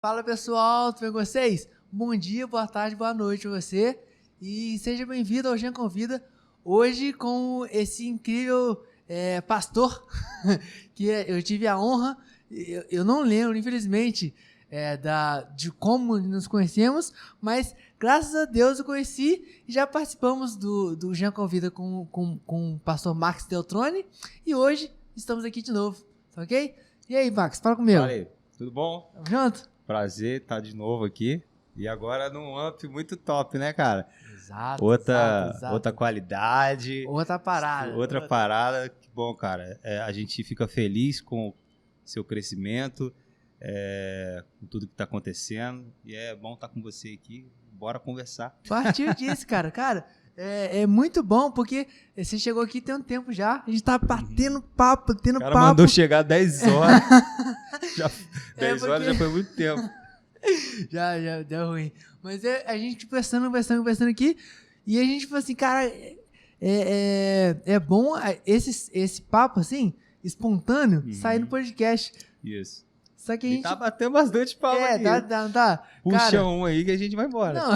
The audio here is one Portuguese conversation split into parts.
Fala pessoal, tudo bem com vocês? Bom dia, boa tarde, boa noite a você e seja bem-vindo ao Jean Convida, hoje com esse incrível pastor, que eu tive a honra, eu não lembro, infelizmente, de como nos conhecemos, mas graças a Deus eu conheci e já participamos do Jean Convida com o pastor Max Deltroni e hoje estamos aqui de novo, tá ok? E aí, Max, fala comigo. Fala aí, tudo bom? Tamo junto? Prazer estar de novo aqui. E agora num up muito top, né, cara? Exato. Outra qualidade. Outra parada. Outra parada. Que bom, cara. A gente fica feliz com o seu crescimento, com tudo que tá acontecendo. E é bom estar com você aqui. Bora conversar. Partiu disso, cara. Cara, é muito bom, porque você chegou aqui tem um tempo já. A gente tá batendo papo, O cara mandou chegar 10 horas. 10 horas já foi muito tempo. Já deu ruim. Mas a gente conversando aqui. E a gente falou assim, cara, é bom esse papo assim, espontâneo, sair no podcast. Isso. Só que a gente tá batendo bastante papo aqui. Tá. Puxa cara, um aí que a gente vai embora. Não,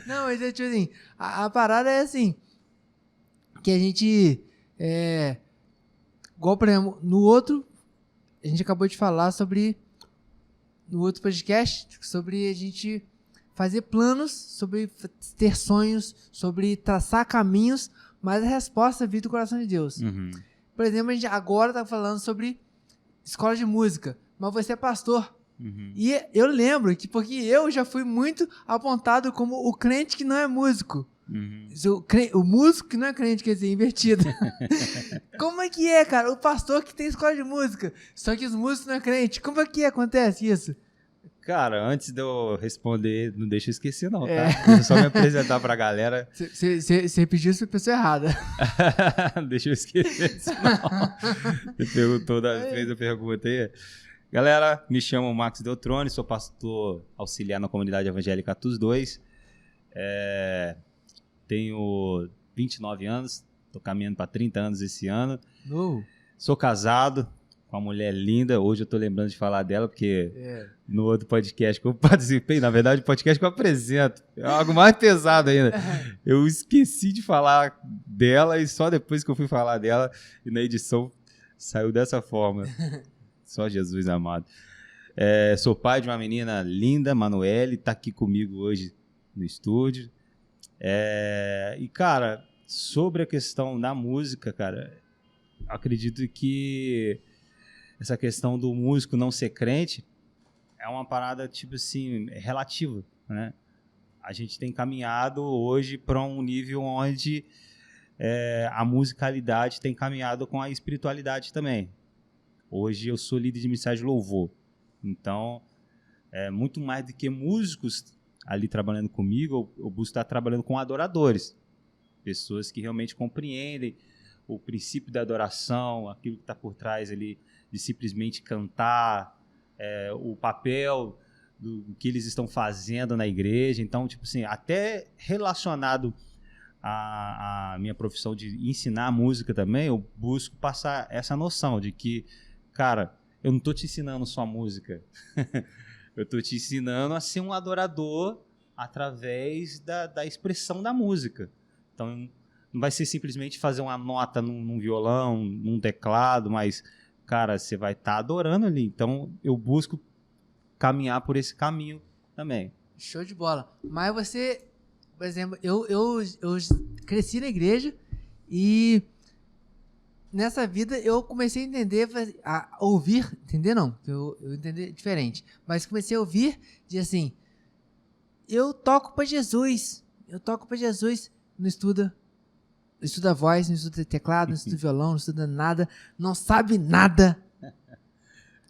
não, mas tipo assim, a parada é assim, que a gente, igual por exemplo, a gente acabou de falar no outro podcast, sobre a gente fazer planos, sobre ter sonhos, sobre traçar caminhos, mas a resposta vir do coração de Deus. Uhum. Por exemplo, a gente agora tá falando sobre escola de música, mas você é pastor. Uhum. E eu lembro que, porque eu já fui muito apontado como o crente que não é músico. Uhum. O músico que não é crente, quer dizer, invertido. Como é que é, cara? O pastor que tem escola de música, só que os músicos não é crente. Como é que acontece isso? Cara, antes de eu responder, não deixa eu esquecer não, tá? Deixa eu só me apresentar pra galera. Você pediu isso pra pessoa errada. Deixa eu esquecer isso não. Você perguntou, fez a pergunta aí. Galera, me chamo Max Deltroni, sou pastor auxiliar na comunidade evangélica Atos 2. Tenho 29 anos, tô caminhando para 30 anos esse ano. Sou casado com uma mulher linda. Hoje eu tô lembrando de falar dela, porque no outro podcast que eu participei, na verdade, o podcast que eu apresento, é algo mais pesado ainda. Eu esqueci de falar dela e só depois que eu fui falar dela, e na edição saiu dessa forma. Só Jesus amado. Sou pai de uma menina linda, Manuele, tá aqui comigo hoje no estúdio. E, cara, sobre a questão da música, cara, acredito que essa questão do músico não ser crente é uma parada, tipo assim, relativa, né? A gente tem caminhado hoje para um nível onde a musicalidade tem caminhado com a espiritualidade também. Hoje eu sou líder de mensagem de louvor, então muito mais do que músicos ali trabalhando comigo, eu busco estar trabalhando com adoradores, pessoas que realmente compreendem o princípio da adoração, aquilo que está por trás ali de simplesmente cantar, o papel do que eles estão fazendo na igreja. Então, tipo assim, até relacionado à minha profissão de ensinar música também, eu busco passar essa noção de que, cara, eu não estou te ensinando só música. Eu estou te ensinando a ser um adorador através da expressão da música. Então, não vai ser simplesmente fazer uma nota num violão, num teclado, mas, cara, você vai estar adorando ali. Então, eu busco caminhar por esse caminho também. Show de bola. Mas você, por exemplo, eu cresci na igreja e nessa vida eu comecei a entender, a ouvir, entender não, eu entendi diferente, mas comecei a ouvir de assim, eu toco pra Jesus, não estuda voz, não estuda teclado, não estuda violão, não estuda nada, não sabe nada,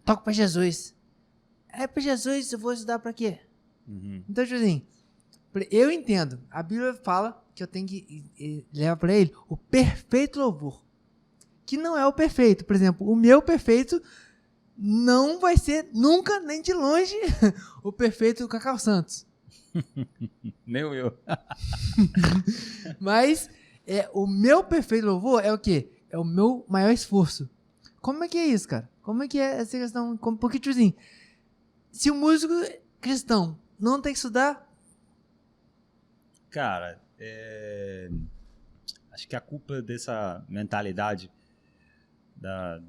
toco pra Jesus. Pra Jesus eu vou estudar pra quê? Uhum. Então, tipo assim, eu entendo, a Bíblia fala que eu tenho que levar pra ele o perfeito louvor. Que não é o perfeito. Por exemplo, o meu perfeito não vai ser nunca, nem de longe, o perfeito do Cacau Santos. Nem o meu. Mas o meu perfeito louvor é o quê? É o meu maior esforço. Como é que é isso, cara? Como é que é essa questão? Porque, tipo assim, se o músico cristão não tem que estudar... Cara, acho que a culpa dessa mentalidade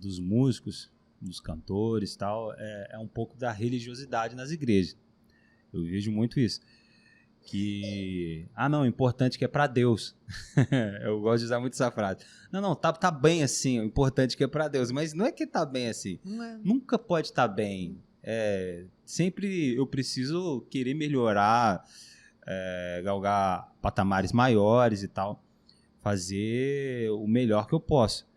dos músicos, dos cantores e tal, é um pouco da religiosidade nas igrejas. Eu vejo muito isso. Que, não, o importante é que é para Deus. Eu gosto de usar muito essa frase. Não, tá bem assim, o importante é que é para Deus. Mas não é que tá bem assim. Nunca pode estar bem. Sempre eu preciso querer melhorar, galgar patamares maiores e tal. Fazer o melhor que eu posso.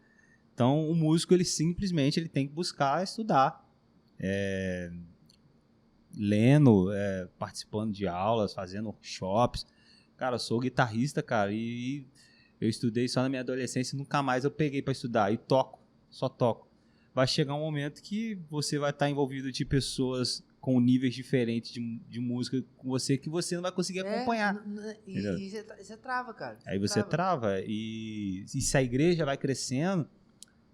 Então, o músico, ele simplesmente tem que buscar estudar. Lendo, participando de aulas, fazendo workshops. Cara, eu sou guitarrista, cara, e eu estudei só na minha adolescência e nunca mais eu peguei para estudar. E toco, só toco. Vai chegar um momento que você vai estar envolvido de pessoas com níveis diferentes de música com você que você não vai conseguir acompanhar. E você trava, cara. Aí você trava. E se a igreja vai crescendo,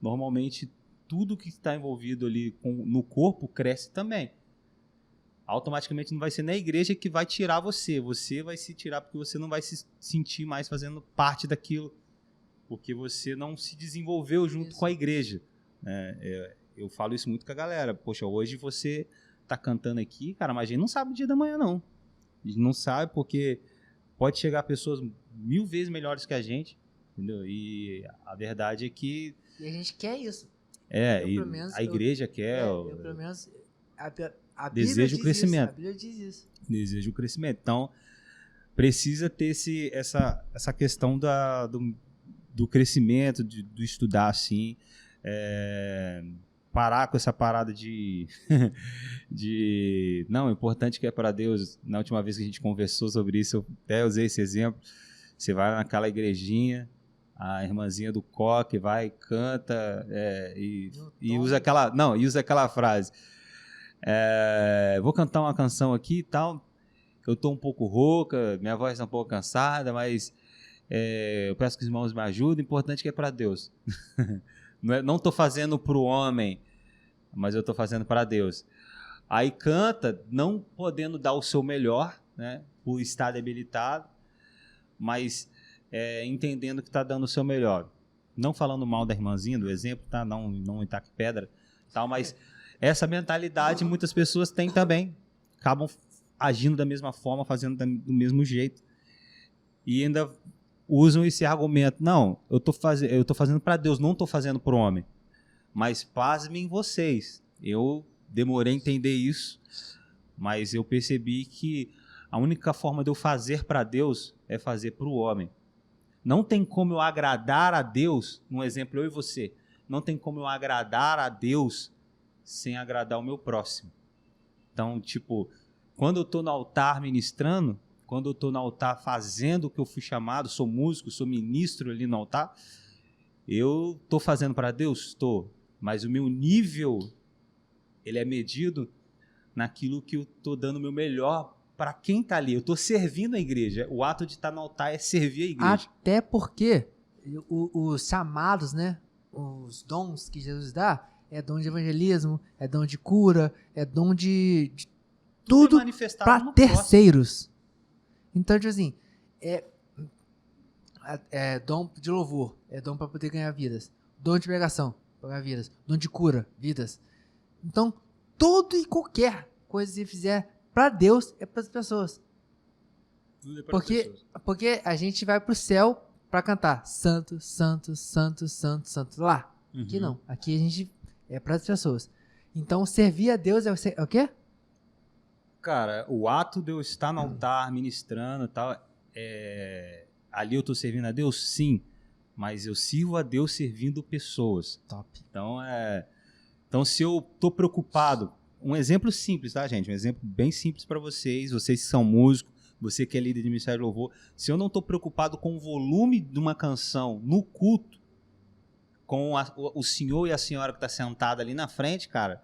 normalmente tudo que está envolvido ali no corpo cresce também. Automaticamente não vai ser na igreja que vai tirar você. Você vai se tirar porque você não vai se sentir mais fazendo parte daquilo. Porque você não se desenvolveu junto com a igreja. Eu falo isso muito com a galera. Poxa, hoje você tá cantando aqui, cara, mas a gente não sabe o dia da manhã, não. A gente não sabe porque pode chegar pessoas 1000 vezes melhores que a gente. Entendeu? E a verdade é que... E a gente quer isso. A igreja quer... Eu, pelo menos... Deseja o crescimento. A Bíblia diz isso. Deseja o crescimento. Então, precisa ter essa questão do crescimento, do estudar assim. Parar com essa parada de não, o importante que é para Deus. Na última vez que a gente conversou sobre isso, eu até usei esse exemplo. Você vai naquela igrejinha, a irmãzinha do coque vai, canta e usa aquela frase. Vou cantar uma canção aqui e tal, eu tô um pouco rouca, minha voz tá um pouco cansada, mas eu peço que os irmãos me ajudem, o importante é que é para Deus. Não tô fazendo pro homem, mas eu tô fazendo para Deus. Aí canta, não podendo dar o seu melhor, né, por estar debilitado, mas entendendo que tá dando o seu melhor. Não falando mal da irmãzinha, do exemplo, tá? Não entaque pedra, tal, mas essa mentalidade muitas pessoas têm também. Acabam agindo da mesma forma, fazendo do mesmo jeito. E ainda usam esse argumento. Não, eu tô fazendo para Deus, não estou fazendo para o homem. Mas pasmem vocês. Eu demorei a entender isso, mas eu percebi que a única forma de eu fazer para Deus é fazer para o homem. Não tem como eu agradar a Deus, um exemplo, eu e você. Não tem como eu agradar a Deus sem agradar o meu próximo. Então, quando eu estou no altar ministrando, quando eu estou no altar fazendo o que eu fui chamado, sou músico, sou ministro ali no altar, eu estou fazendo para Deus? Estou. Mas o meu nível, ele é medido naquilo que eu estou dando o meu melhor para quem está ali. Eu estou servindo a igreja. O ato de estar no altar é servir a igreja. Até porque os chamados, né, os dons que Jesus dá, é dom de evangelismo, é dom de cura, é dom de tudo para terceiros. Então, assim, é dom de louvor, é dom para poder ganhar vidas, dom de pregação, para ganhar vidas, dom de cura, vidas. Então, todo e qualquer coisa que você fizer para Deus é para as pessoas. Tudo é para as pessoas. Porque a gente vai para o céu para cantar santo, santo, santo, santo, santo. Lá. Aqui não. Aqui a gente é para as pessoas. Então, servir a Deus é o quê? Cara, o ato de eu estar no altar, ministrando e tal, ali eu estou servindo a Deus? Sim. Mas eu sirvo a Deus servindo pessoas. Top. Então, se eu estou preocupado... Um exemplo simples, tá, gente? Um exemplo bem simples para vocês que são músicos, você que é líder de ministério de louvor. Se eu não estou preocupado com o volume de uma canção no culto, com o senhor e a senhora que está sentada ali na frente, cara,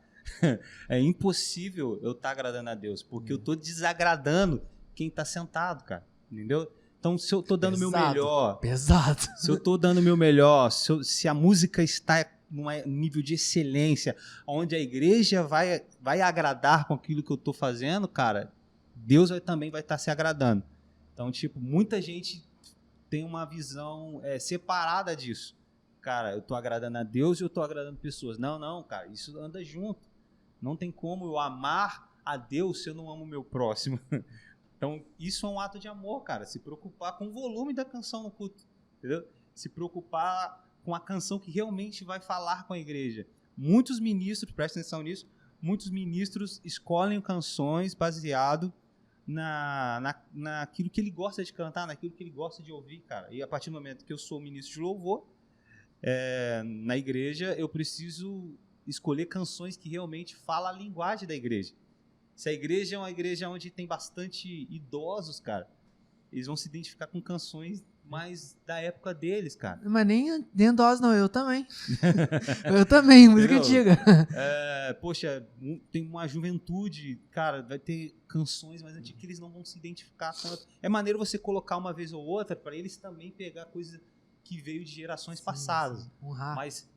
é impossível eu estar agradando a Deus, porque eu estou desagradando quem está sentado, cara, entendeu? Então, se eu estou dando o meu melhor... Pesado. Se eu estou dando o meu melhor, se a música está num nível de excelência, onde a igreja vai agradar com aquilo que eu estou fazendo, cara, Deus também vai estar se agradando. Então, tipo, muita gente tem uma visão separada disso. Cara, eu estou agradando a Deus e eu estou agradando pessoas. Não, cara, isso anda junto. Não tem como eu amar a Deus se eu não amo o meu próximo. Então, isso é um ato de amor, cara. Se preocupar com o volume da canção no culto, entendeu? Se preocupar com a canção que realmente vai falar com a igreja. Muitos ministros, presta atenção nisso, muitos ministros escolhem canções baseado naquilo que ele gosta de cantar, naquilo que ele gosta de ouvir, cara. E a partir do momento que eu sou ministro de louvor, na igreja, eu preciso escolher canções que realmente falam a linguagem da igreja. Se a igreja é uma igreja onde tem bastante idosos, cara, eles vão se identificar com canções mais da época deles, cara. Mas nem idosos não, eu também. Eu também, música antiga. Poxa, tem uma juventude, cara, vai ter canções mais antigas que eles não vão se identificar tanto. É maneiro você colocar uma vez ou outra para eles também pegar coisa que veio de gerações passadas. Sim. Mas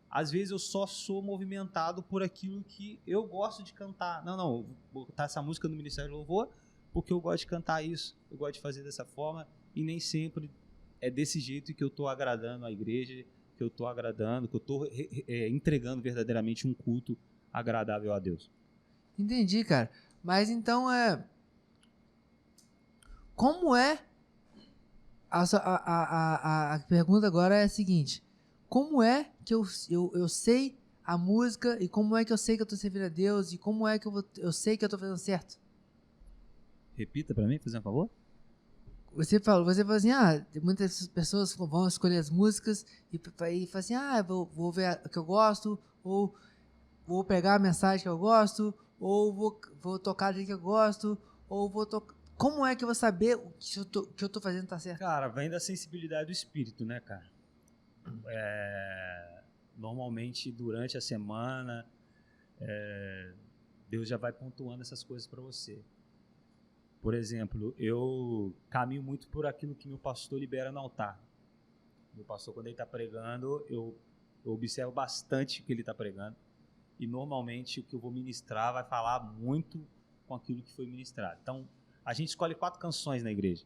às vezes eu só sou movimentado por aquilo que eu gosto de cantar. Não, eu vou botar essa música no Ministério de Louvor porque eu gosto de cantar isso, eu gosto de fazer dessa forma, e nem sempre é desse jeito que eu estou agradando a igreja, que eu estou agradando, que eu estou entregando verdadeiramente um culto agradável a Deus. Entendi, cara. Mas então como é... A pergunta agora é a seguinte: como é que eu sei a música e como é que eu sei que eu estou servindo a Deus e como é que eu sei que eu estou fazendo certo? Repita para mim, por favor. Você falou assim, muitas pessoas vão escolher as músicas e falam assim, vou ver o que eu gosto, ou vou pegar a mensagem que eu gosto, ou vou tocar do que eu gosto, ou vou tocar... Como é que eu vou saber que eu tô fazendo tá certo? Cara, vem da sensibilidade do espírito, né, cara? Normalmente, durante a semana, Deus já vai pontuando essas coisas para você. Por exemplo, eu caminho muito por aquilo que meu pastor libera no altar. Meu pastor, quando ele está pregando, eu observo bastante o que ele está pregando. E, normalmente, o que eu vou ministrar vai falar muito com aquilo que foi ministrado. Então, a gente escolhe 4 canções na igreja.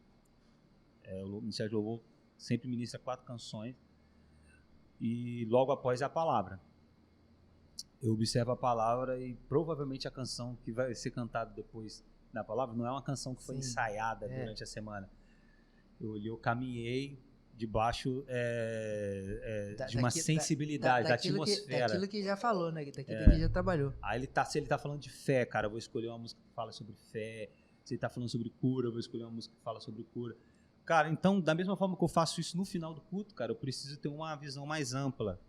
O Ministério de Louvor sempre ministra 4 canções. E logo após é a palavra. Eu observo a palavra e provavelmente a canção que vai ser cantada depois da palavra não é uma canção que foi ensaiada durante a semana. Eu caminhei debaixo de uma sensibilidade, da atmosfera. Daquilo que já falou, né? Daquilo que já trabalhou. Aí se ele está falando de fé, cara, eu vou escolher uma música que fala sobre fé. Se ele está falando sobre cura, eu vou escolher uma música que fala sobre cura. Cara, então, da mesma forma que eu faço isso no final do culto, cara, eu preciso ter uma visão mais ampla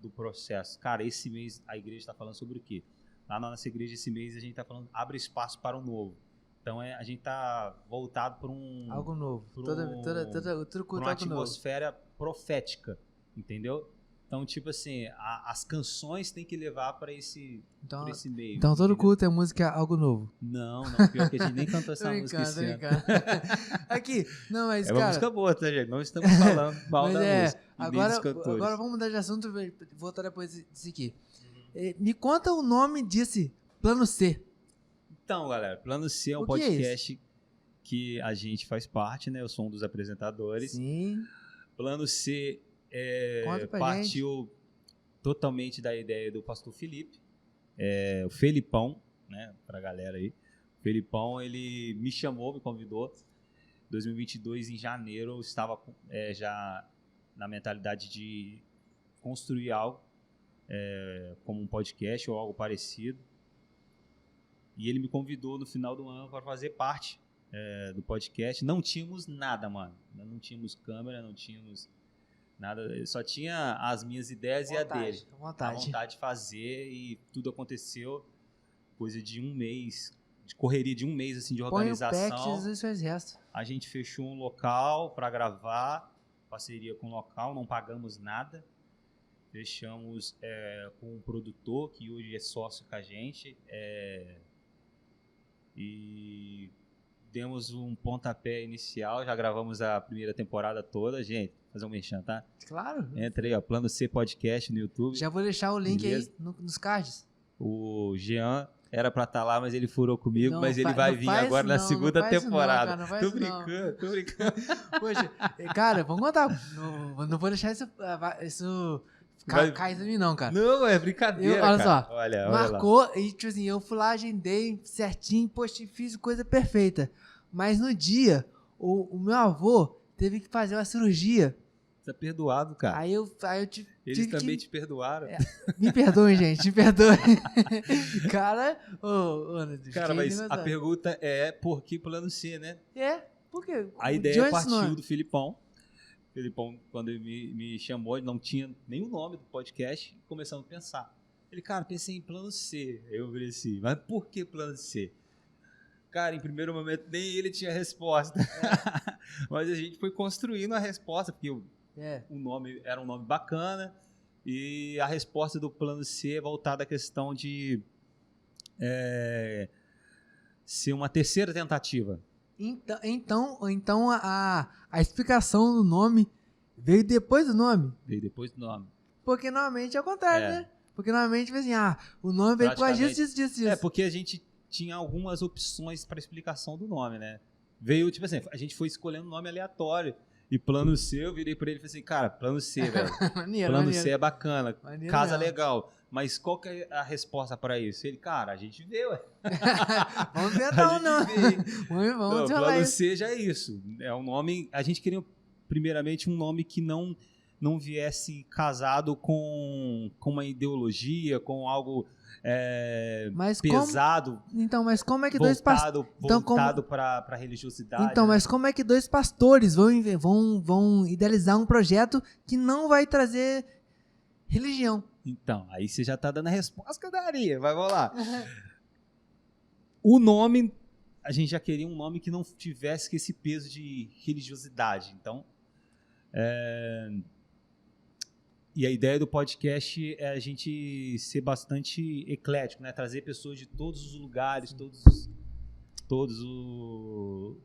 do processo. Cara, esse mês a igreja está falando sobre o quê? Lá na nossa igreja, esse mês, a gente está falando, abre espaço para o novo. Então, a gente está voltado para algo novo. Tudo culto uma atmosfera profética, entendeu? Então, tipo assim, as canções têm que levar para esse meio. Então, todo culto é música algo novo. Não, pior que a gente nem cantou essa música esse ano. Aqui, não, mas uma música boa, tá, gente? Não estamos falando mal da música. Agora vamos mudar de assunto e voltar depois disso aqui. Me conta o nome desse Plano C. Então, galera, Plano C é um podcast que a gente faz parte, né? Eu sou um dos apresentadores. Sim. Plano C partiu totalmente da ideia do pastor Felipe, o Felipão, né? Pra galera aí. O Felipão, ele me chamou, me convidou. 2022, em janeiro, eu estava já na mentalidade de construir algo como um podcast ou algo parecido. E ele me convidou no final do ano para fazer parte do podcast. Não tínhamos nada, mano. Não tínhamos câmera, não tínhamos nada. Só tinha as minhas ideias e a dele. A vontade de fazer, e tudo aconteceu. Coisa de um mês, de correria de um mês assim, de organização. A gente fechou um local para gravar, parceria com o local, não pagamos nada. Fechamos com um produtor que hoje é sócio com a gente. E demos um pontapé inicial, já gravamos a primeira temporada toda, gente. Fazer um merchan, tá? Claro. Entra aí, ó, Plano C Podcast no YouTube. Já vou deixar o link aí nos cards. O Jean era pra estar lá, mas ele furou comigo, mas ele vai vir agora na segunda temporada. Não, cara, tô brincando. Poxa, cara, vamos contar. Não vou deixar isso cair em mim, não, cara. Não, é brincadeira, olha cara. Só, olha marcou lá. E, tipo assim, eu fui lá, agendei certinho, poxa, fiz coisa perfeita. Mas no dia, o meu avô teve que fazer uma cirurgia. Você tá perdoado, cara. Aí eu Eles também te perdoaram. Me perdoem, gente, me perdoem. Cara, cara, mas a pergunta é por que Plano C, né? Por quê? A ideia partiu do Filipão. O Filipão, quando ele me chamou, ele não tinha nem o nome do podcast, começamos a pensar. Ele, cara, pensei em Plano C. Eu falei assim, mas por que Plano C? Cara, em primeiro momento, nem ele tinha resposta. Mas a gente foi construindo a resposta, porque o nome era um nome bacana, e a resposta do Plano C é voltada à questão de ser uma terceira tentativa. Então a explicação do nome veio depois do nome? Veio depois do nome. Porque normalmente é o contrário, né? Porque normalmente, assim, o nome veio por causa disso. É, porque a gente tinha algumas opções para explicação do nome, né? Veio, tipo assim, a gente foi escolhendo um nome aleatório. E Plano C, eu virei pra ele e falei assim, cara, Plano C, velho. Plano C é bacana, casa legal. Mas qual que é a resposta pra isso? Ele, cara, a gente vê, ué. Vamos ver não. Vamos Plano C já é isso. É um nome, a gente queria primeiramente um nome que não viesse casado com uma ideologia, com algo pesado. Mas como é que voltado para a religiosidade. Então, mas como é que dois pastores vão idealizar um projeto que não vai trazer religião? Então, aí você já está dando a resposta que eu daria. Vamos lá. O nome, a gente já queria um nome que não tivesse esse peso de religiosidade. Então, e a ideia do podcast é a gente ser bastante eclético, né? Trazer pessoas de todos os lugares, todos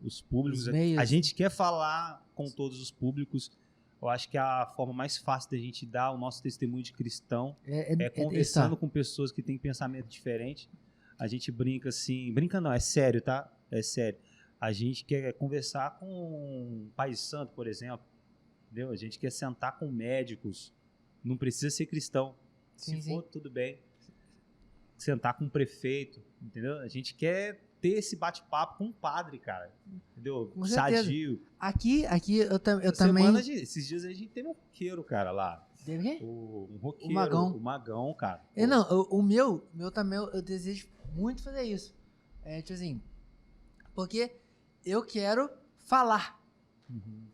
os públicos. A gente quer falar com todos os públicos. Eu acho que a forma mais fácil da gente dar o nosso testemunho de cristão é conversando com pessoas que têm pensamento diferente. A gente brinca assim... Brinca não, é sério, tá? É sério. A gente quer conversar com um pai santo, por exemplo. Entendeu? A gente quer sentar com médicos. Não precisa ser cristão. Se for, tudo bem. Sentar com um prefeito, entendeu? A gente quer ter esse bate-papo com um padre, cara. Entendeu? Com sadio. Aqui eu também... Esses dias a gente teve um roqueiro, cara, lá. Teve quê? Um roqueiro. O Magão, cara. O meu também, eu desejo muito fazer isso. Tipo assim, porque eu quero falar. Uhum.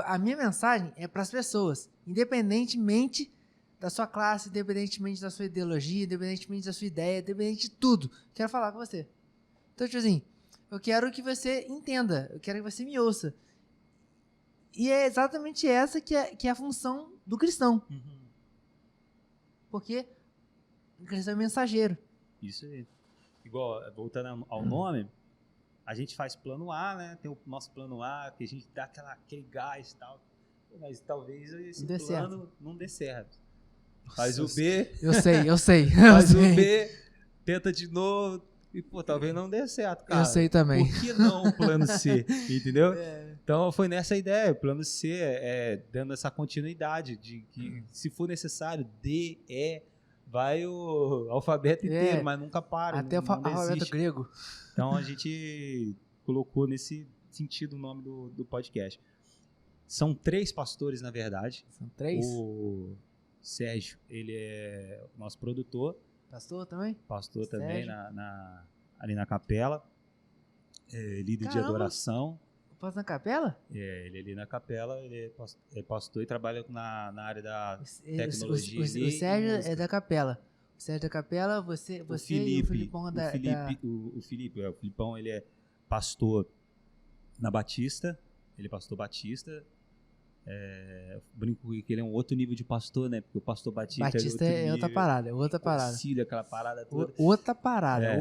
A minha mensagem é para as pessoas, independentemente da sua classe, independentemente da sua ideologia, independentemente da sua ideia, independente de tudo. Quero falar com você. Então, tipo assim, eu quero que você entenda, eu quero que você me ouça. E é exatamente essa que é a função do cristão. Uhum. Porque o cristão é mensageiro. Isso aí. Igual, voltando ao nome... A gente faz plano A, né? Tem o nosso plano A, que a gente dá aquele gás e tal. Mas talvez esse plano não dê certo. Faz o B. Eu sei. Faz o B, tenta de novo e, talvez não dê certo, cara. Eu sei também. Por que não o plano C? Entendeu? Então, foi nessa ideia. O plano C dando essa continuidade de que, se for necessário, D, E, vai o alfabeto inteiro, mas nunca para. Até o alfabeto grego. Então, a gente colocou nesse sentido o nome do podcast. São 3 pastores, na verdade. São 3? O Sérgio, ele é o nosso produtor. Pastor também? Pastor também, ali na capela. Líder de adoração. Pastor na capela? Ele ali na capela, ele é pastor e trabalha na área da tecnologia. O Sérgio é da capela. O Sérgio da capela, você e o Filipão o Filipão, ele é pastor na Batista. Ele é pastor batista. Eu brinco que ele é um outro nível de pastor, né? Porque o pastor Batista é outra parada, é outra parada. Concílio, aquela parada toda. Outra parada.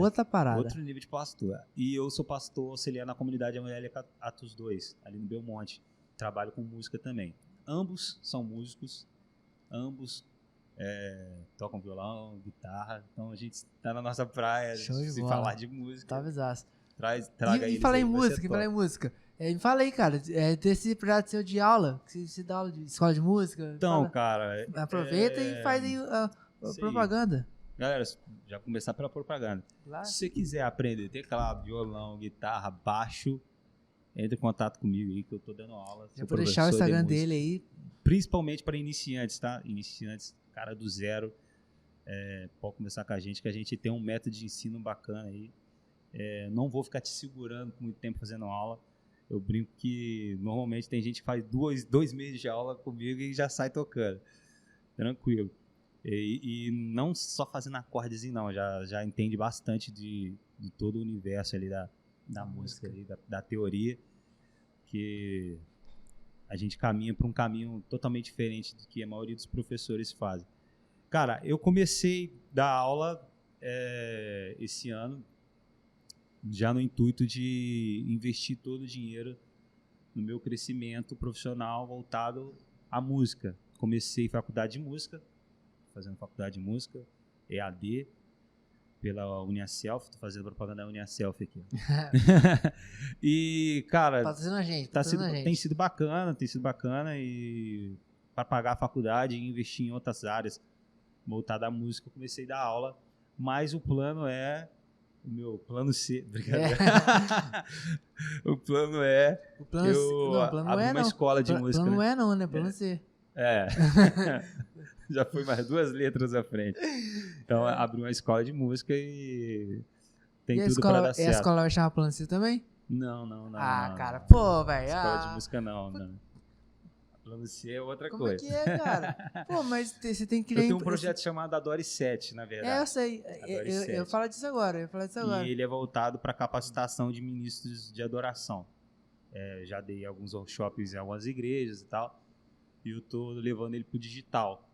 Outro nível de pastor. E eu sou pastor auxiliar na comunidade evangélica Atos 2, ali no Belmonte. Trabalho com música também. Ambos são músicos, ambos tocam violão, guitarra. Então a gente está na nossa praia, se falar de música. Tá avisaço. Traga e falar em música, me fala aí, cara, desse projeto seu de aula, que você dá aula de escola de música. Então, cara... Aproveita e faz aí a propaganda. Galera, já começar pela propaganda. Claro. Se você quiser aprender teclado, violão, guitarra, baixo, entre em contato comigo aí, que eu tô dando aula. Já vou deixar o Instagram dele aí. Principalmente para iniciantes, tá? Iniciantes, cara do zero. Pode começar com a gente, que a gente tem um método de ensino bacana aí. Não vou ficar te segurando por muito tempo fazendo aula. Eu brinco que normalmente tem gente que faz 2 meses de aula comigo e já sai tocando. Tranquilo. E não só fazendo acordezinho, não. Já entende bastante de todo o universo ali da música, ali, da teoria. Que a gente caminha para um caminho totalmente diferente do que a maioria dos professores fazem. Cara, eu comecei a dar aula esse ano, já no intuito de investir todo o dinheiro no meu crescimento profissional voltado à música. Comecei faculdade de música, fazendo faculdade de música, EAD, pela Uniaself, tô fazendo propaganda da Uniaself aqui. E, cara, tem sido bacana e para pagar a faculdade e investir em outras áreas voltada à música, eu comecei a dar aula, mas o plano o meu plano C, brincadeira. O plano abrir uma escola de música. Plano né? Não, né? Plano C. Já foi mais 2 letras à frente. Então, abrir uma escola de música e tem tudo para dar certo. E a escola vai chamar Plano C também? Não. Cara, pô, velho. Escola de música não. Plano C é outra coisa. Como é que é, cara? Pô, mas você tem que... Eu tenho um projeto chamado Adore 7, na verdade. Eu sei. Eu falo disso agora. E ele é voltado para capacitação de ministros de adoração. Já dei alguns workshops em algumas igrejas e tal. E eu tô levando ele pro digital.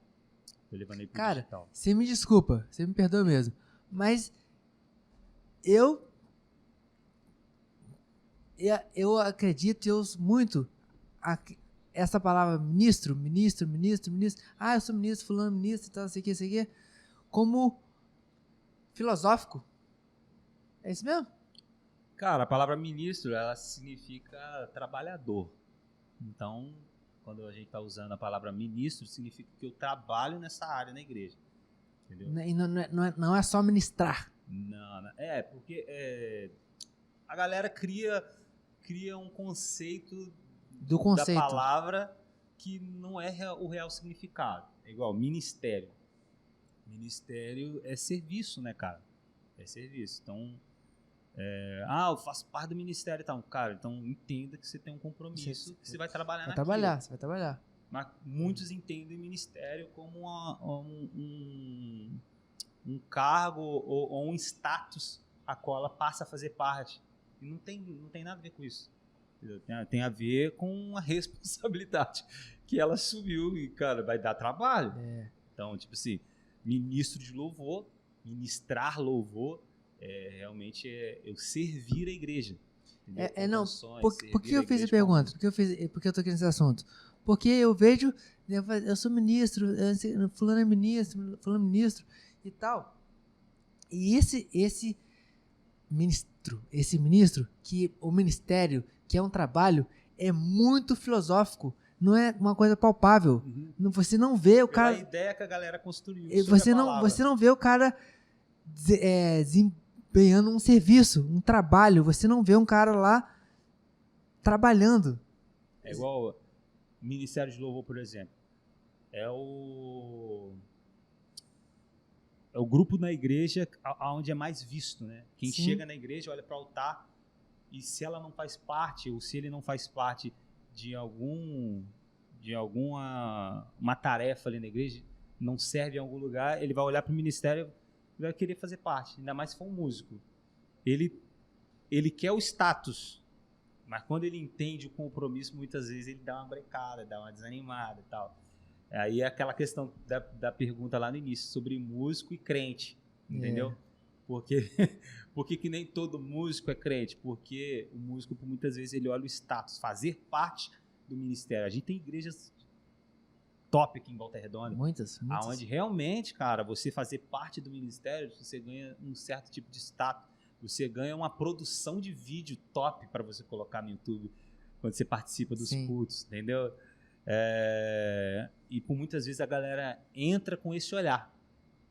Cara, você me desculpa, você me perdoa mesmo. Mas eu acredito, eu uso muito essa palavra ministro. Eu sou ministro, fulano ministro, tal, sei o que, como filosófico. É isso mesmo? Cara, a palavra ministro, ela significa trabalhador. Então, quando a gente está usando a palavra ministro, significa que eu trabalho nessa área na igreja. Entendeu? E não é só ministrar. Não. Porque a galera cria um conceito da palavra que não é o real significado. É igual ministério. Ministério é serviço, né, cara? É serviço. Então, eu faço parte do ministério e tal. Cara, então entenda que você tem um compromisso, que você vai trabalhar naquilo. Você vai trabalhar. Mas muitos entendem o ministério como um cargo ou um status a qual ela passa a fazer parte. E não tem nada a ver com isso. Tem a ver com a responsabilidade que ela assumiu e, cara, vai dar trabalho. Então, tipo assim, ministro de louvor, ministrar louvor, realmente eu servir a igreja. Por que eu fiz a pergunta? Por que eu tô aqui nesse assunto? Porque eu vejo, eu sou ministro, fulano é ministro e tal. E esse ministro, que o ministério, que é um trabalho, é muito filosófico. Não é uma coisa palpável. Uhum. Você não vê o cara... É a ideia que a galera construiu. Você não vê o cara desempenhando um serviço, um trabalho. Você não vê um cara lá trabalhando. É igual Ministério de Louvor, por exemplo. É o grupo na igreja onde é mais visto, né? Quem Sim. chega na igreja olha para o altar e se ela não faz parte, ou se ele não faz parte de alguma tarefa ali na igreja, não serve em algum lugar, ele vai olhar para o ministério e vai querer fazer parte, ainda mais se for um músico. Ele quer o status Mas quando ele entende o compromisso, muitas vezes ele dá uma brecada, dá uma desanimada e tal. Aí é aquela questão da pergunta lá no início, sobre músico e crente, entendeu? Porque que nem todo músico é crente? Porque o músico, muitas vezes, ele olha o status, fazer parte do ministério. A gente tem igrejas top aqui em Volta Redonda. Muitas. Onde realmente, cara, você fazer parte do ministério, você ganha um certo tipo de status. Você ganha uma produção de vídeo top para você colocar no YouTube quando você participa dos cultos, entendeu? E por muitas vezes a galera entra com esse olhar.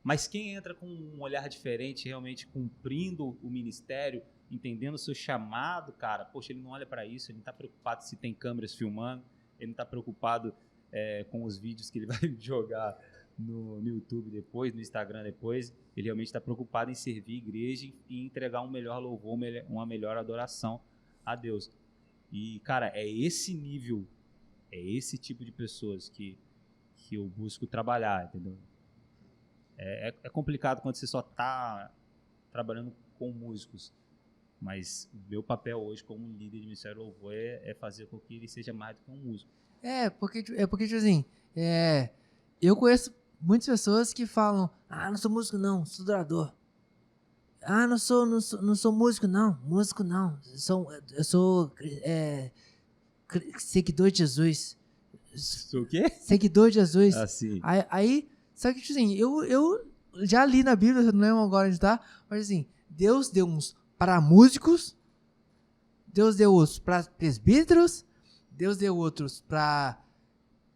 Mas quem entra com um olhar diferente, realmente cumprindo o ministério, entendendo o seu chamado, cara, poxa, ele não olha para isso, ele não está preocupado se tem câmeras filmando, ele não está preocupado com os vídeos que ele vai jogar no YouTube depois, no Instagram depois. Ele realmente está preocupado em servir a igreja e entregar um melhor louvor, uma melhor adoração a Deus. E, cara, é esse nível, é esse tipo de pessoas que eu busco trabalhar, entendeu? É complicado quando você só está trabalhando com músicos, mas o meu papel hoje como líder de Ministério Louvor é fazer com que ele seja mais do que um músico. Porque tipo assim, eu conheço muitas pessoas que falam, não sou músico não, sou adorador. Não sou músico não, eu sou seguidor de Jesus. Sou o quê? Seguidor de Jesus. Sim. Aí, só que tipo assim, eu já li na Bíblia, não lembro agora onde tá, mas assim, Deus deu uns para músicos, Deus deu outros para presbíteros, Deus deu outros para...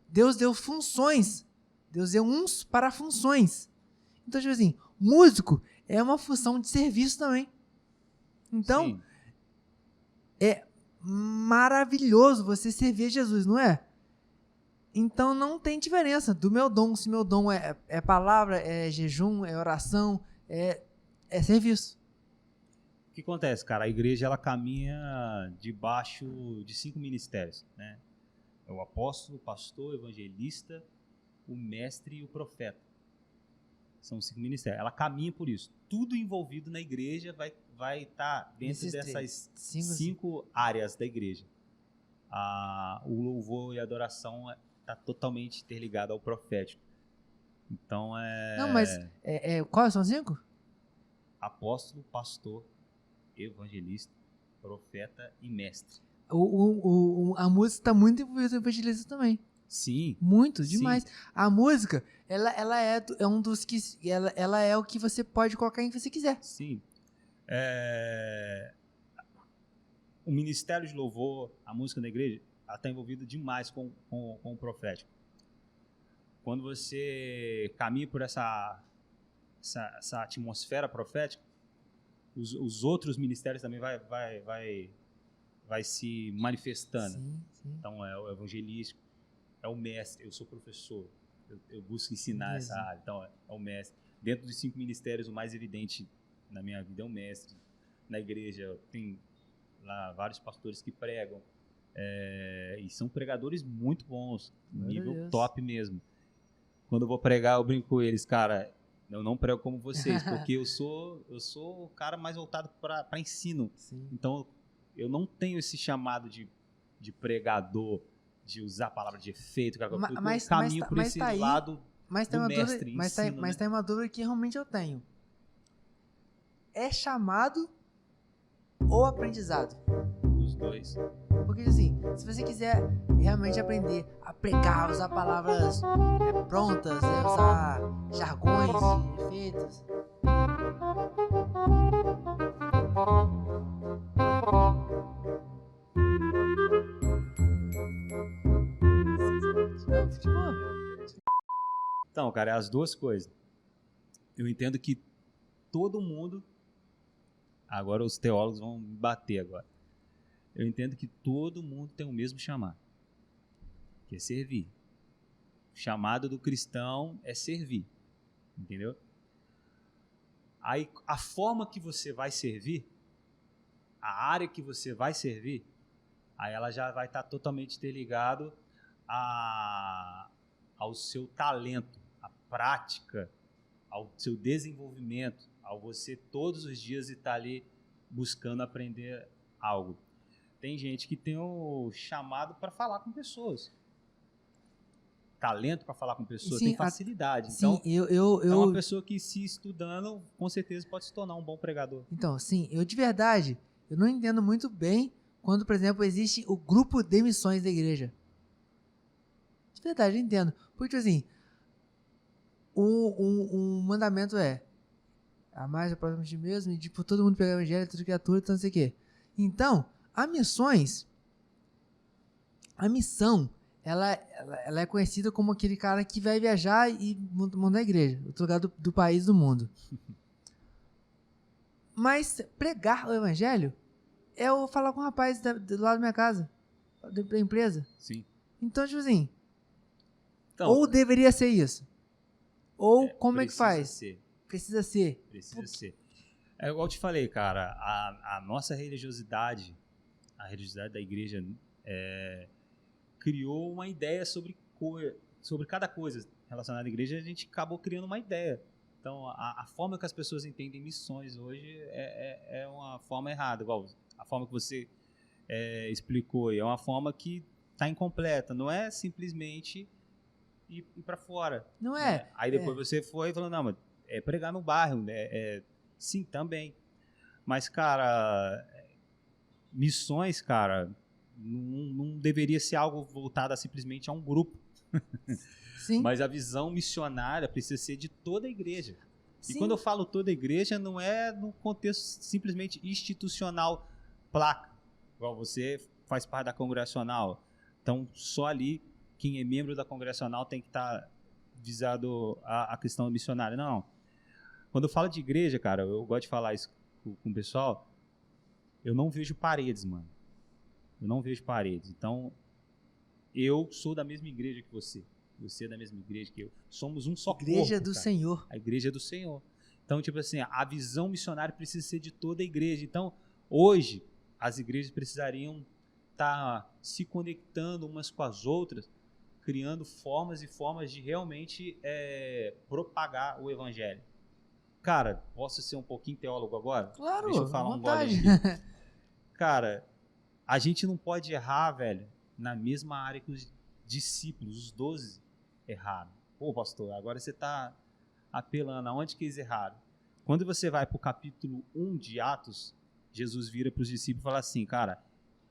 Deus deu funções. Deus deu uns para funções. Então, tipo assim, músico é uma função de serviço também. Então, sim, é maravilhoso você servir a Jesus, não é? Então, não tem diferença do meu dom. Se meu dom é palavra, é jejum, é oração, é serviço. O que acontece, cara? A igreja, ela caminha debaixo de 5 ministérios, né? É o apóstolo, o pastor, o evangelista, o mestre e o profeta. São 5 ministérios. Ela caminha por isso. Tudo envolvido na igreja vai estar dentro dessas 5 áreas da igreja. O louvor e a adoração está totalmente interligado ao profético. Então Não, mas quais são os 5? Apóstolo, pastor, evangelista, profeta e mestre. A música está muito envolvida no evangelista também. Sim. Muito, demais. Sim. A música, ela é um dos que... Ela é o que você pode colocar em que você quiser. Sim. O ministério de louvor, a música na igreja, ela está envolvida demais com o profético. Quando você caminha por essa atmosfera profética, os outros ministérios também vai se manifestando. Sim, sim. Então, é o evangelístico, é o mestre, eu sou professor, eu busco ensinar essa área, então é o mestre. Dentro dos 5 ministérios, o mais evidente na minha vida é o mestre. Na igreja, tem lá vários pastores que pregam, e são pregadores muito bons, nível top mesmo. Quando eu vou pregar, eu brinco com eles, cara, eu não prego como vocês, porque eu sou o cara mais voltado para ensino. Sim. Então, eu não tenho esse chamado de pregador, de usar a palavra de efeito, cara, eu caminho por esse lado do mestre, ensino, mas tem uma dúvida que realmente eu tenho. É chamado ou aprendizado? Os dois. Porque assim, se você quiser realmente aprender a pregar, usar palavras prontas, usar jargões e efeitos... Então, cara, é as duas coisas. Eu entendo que todo mundo... Agora os teólogos vão me bater agora. Eu entendo que todo mundo tem o mesmo chamado, que é servir. O chamado do cristão é servir, entendeu? Aí, a forma que você vai servir, a área que você vai servir, aí ela já vai estar totalmente interligado ao seu talento, à prática, ao seu desenvolvimento, ao você todos os dias estar ali buscando aprender algo. tem gente que tem o chamado para falar com pessoas. Talento para falar com pessoas, tem facilidade. Sim, então, é uma pessoa que, se estudando, com certeza pode se tornar um bom pregador. Então, sim, eu de verdade, eu não entendo muito bem quando, por exemplo, existe o grupo de missões da igreja. De verdade, eu entendo. Porque, assim, um mandamento é amar o próximo de mesmo e, tipo, todo mundo pegar o evangelho, tudo criatura, então não sei o quê. Então, a missão, ela é conhecida como aquele cara que vai viajar e mandar a igreja, outro lugar do país, do mundo. Mas pregar o evangelho é eu falar com um rapaz do lado da minha casa, da empresa. Sim. Então, tipo assim, ou deveria ser isso, ou como é que faz? Precisa ser. É igual eu te falei, cara, a nossa religiosidade, a religiosidade da igreja criou uma ideia sobre cada coisa relacionada à igreja, a gente acabou criando uma ideia. Então, a forma que as pessoas entendem missões hoje é uma forma errada, igual a forma que você explicou, é uma forma que está incompleta, não é simplesmente ir para fora. Não é. Né? Aí depois você foi e falou, não, mas é pregar no bairro, sim, também. Mas, cara, missões, cara, não deveria ser algo voltado simplesmente a um grupo. Sim. Mas a visão missionária precisa ser de toda a igreja. Sim. E quando eu falo toda a igreja, não é no contexto simplesmente institucional, placa. Igual você faz parte da congregacional. Então, só ali, quem é membro da congregacional tem que estar visado a questão missionária. Não. Quando eu falo de igreja, cara, eu gosto de falar isso com o pessoal, eu não vejo paredes, mano. Eu não vejo paredes. Então, eu sou da mesma igreja que você. Você é da mesma igreja que eu. Somos um só corpo. Igreja do Senhor. A igreja do Senhor. Então, tipo assim, a visão missionária precisa ser de toda a igreja. Então, hoje, as igrejas precisariam estar se conectando umas com as outras, criando formas e formas de realmente propagar o evangelho. Cara, posso ser um pouquinho teólogo agora? Claro, deixa eu falar um gole aqui. Cara, a gente não pode errar, velho, na mesma área que os discípulos, os 12, erraram. Pô, pastor, agora você está apelando. Aonde que eles erraram? Quando você vai para o capítulo 1 de Atos, Jesus vira para os discípulos e fala assim, cara,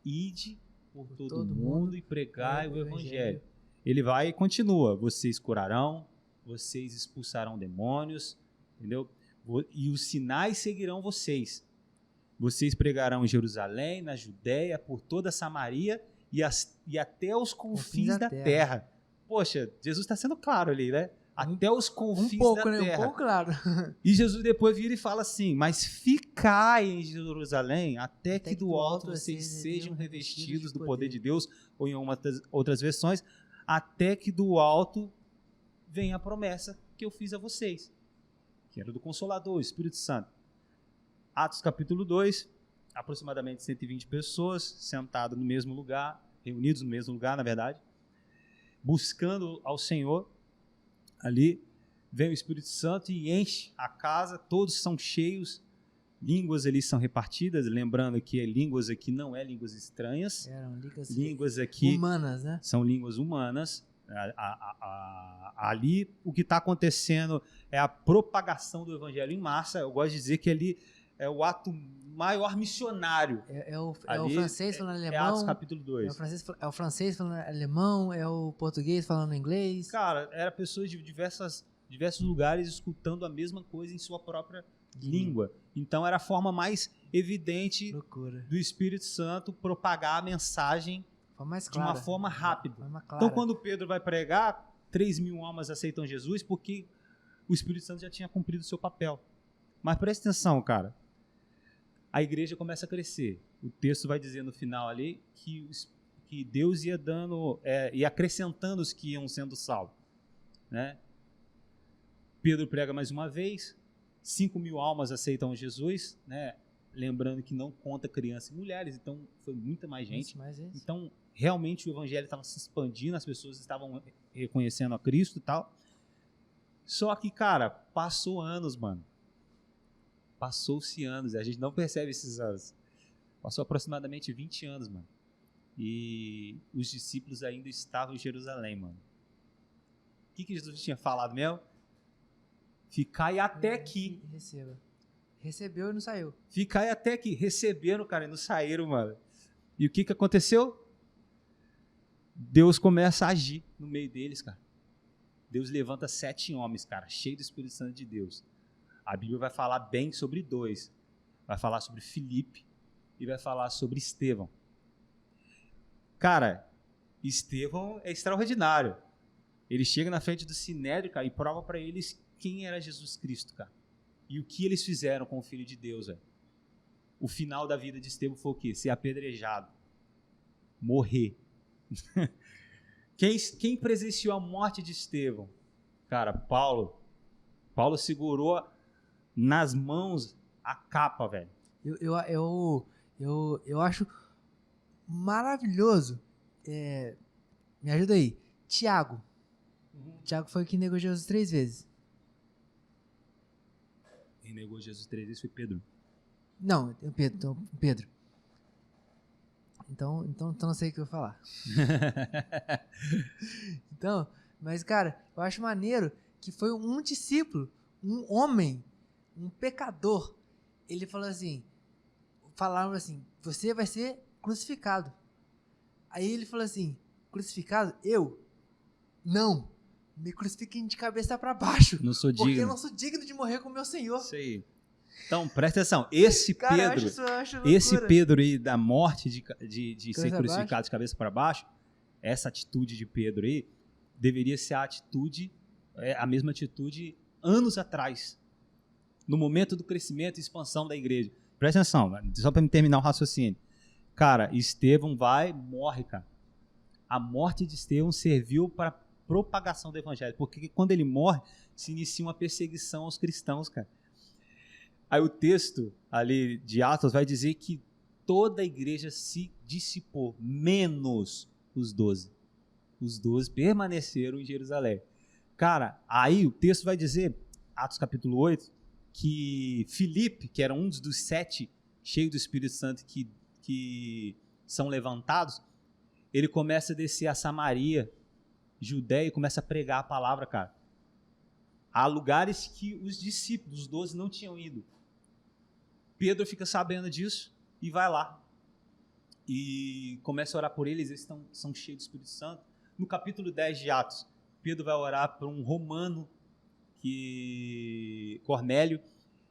ide por todo mundo e pregai o evangelho. Ele vai e continua. Vocês curarão, vocês expulsarão demônios, entendeu? E os sinais seguirão vocês. Vocês pregarão em Jerusalém, na Judéia, por toda Samaria e até os confins da terra. Poxa, Jesus está sendo claro ali, né? Até os confins da terra. Um pouco claro. E Jesus depois vira e fala assim, mas ficai em Jerusalém até que do alto vocês sejam revestidos do poder de Deus, ou em outras versões, até que do alto venha a promessa que eu fiz a vocês, que era do Consolador, o Espírito Santo. Atos capítulo 2, aproximadamente 120 pessoas sentadas no mesmo lugar, reunidos no mesmo lugar, na verdade, buscando ao Senhor. Ali vem o Espírito Santo e enche a casa, todos são cheios, línguas ali são repartidas, lembrando que línguas aqui não é línguas estranhas, línguas aqui humanas, né? São línguas humanas. Ali o que está acontecendo é a propagação do evangelho em massa. Eu gosto de dizer que ali é o ato maior missionário. É o francês falando alemão. É Atos capítulo 2. É o francês falando alemão, é o português falando inglês. Cara, era pessoas de diversos lugares escutando a mesma coisa em sua própria língua. Então era a forma mais evidente do Espírito Santo propagar a mensagem de uma forma rápida. Então quando Pedro vai pregar, 3.000 almas aceitam Jesus porque o Espírito Santo já tinha cumprido o seu papel. Mas presta atenção, cara. A igreja começa a crescer. O texto vai dizer no final ali que Deus ia dando e acrescentando os que iam sendo salvos, né? Pedro prega mais uma vez, 5.000 almas aceitam Jesus, né? Lembrando que não conta crianças e mulheres, então foi muita mais gente. Então realmente o evangelho estava se expandindo, as pessoas estavam reconhecendo a Cristo e tal. Só que, cara, passou anos, mano. Passou-se anos, a gente não percebe esses anos. Passou aproximadamente 20 anos, mano. E os discípulos ainda estavam em Jerusalém, mano. O que Jesus tinha falado mesmo? Ficai até aqui. Recebeu e não saiu. Ficai até aqui. Receberam, cara, e não saíram, mano. E o que aconteceu? Deus começa a agir no meio deles, cara. Deus levanta 7 homens, cara, cheios do Espírito Santo de Deus. A Bíblia vai falar bem sobre 2. Vai falar sobre Filipe e vai falar sobre Estevão. Cara, Estevão é extraordinário. Ele chega na frente do Sinédrio, cara, e prova para eles quem era Jesus Cristo, cara. E o que eles fizeram com o Filho de Deus, velho. O final da vida de Estevão foi o quê? Ser apedrejado. Morrer. Quem presenciou a morte de Estevão? Cara, Paulo segurou nas mãos a capa, velho. Eu acho maravilhoso. Me ajuda aí. Tiago. Tiago foi quem negou Jesus 3 vezes. Quem negou Jesus 3 vezes foi Pedro. Não, Pedro. Então não sei o que eu vou falar. Então, mas cara, eu acho maneiro que foi um discípulo, um homem, um pecador. Ele falaram assim, você vai ser crucificado. Aí ele falou assim, crucificado? Eu? Não, me crucifiquem de cabeça para baixo. Não sou digno. Porque eu não sou digno de morrer com o meu Senhor. Isso aí. Então, presta atenção, esse Pedro aí da morte de ser crucificado de cabeça para baixo, essa atitude de Pedro aí, deveria ser a mesma atitude anos atrás, no momento do crescimento e expansão da igreja. Presta atenção, só para me terminar o raciocínio. Cara, Estevão morre, cara. A morte de Estevão serviu para propagação do evangelho, porque quando ele morre, se inicia uma perseguição aos cristãos, cara. Aí o texto ali de Atos vai dizer que toda a igreja se dissipou, menos os 12. Os 12 permaneceram em Jerusalém. Cara, aí o texto vai dizer, Atos capítulo 8, que Filipe, que era um dos 7 cheios do Espírito Santo que são levantados, ele começa a descer a Samaria, Judéia, e começa a pregar a palavra, cara. Há lugares que os discípulos, os 12, não tinham ido. Pedro fica sabendo disso e vai lá. E começa a orar por eles, eles são cheios do Espírito Santo. No capítulo 10 de Atos, Pedro vai orar por um romano, Cornélio,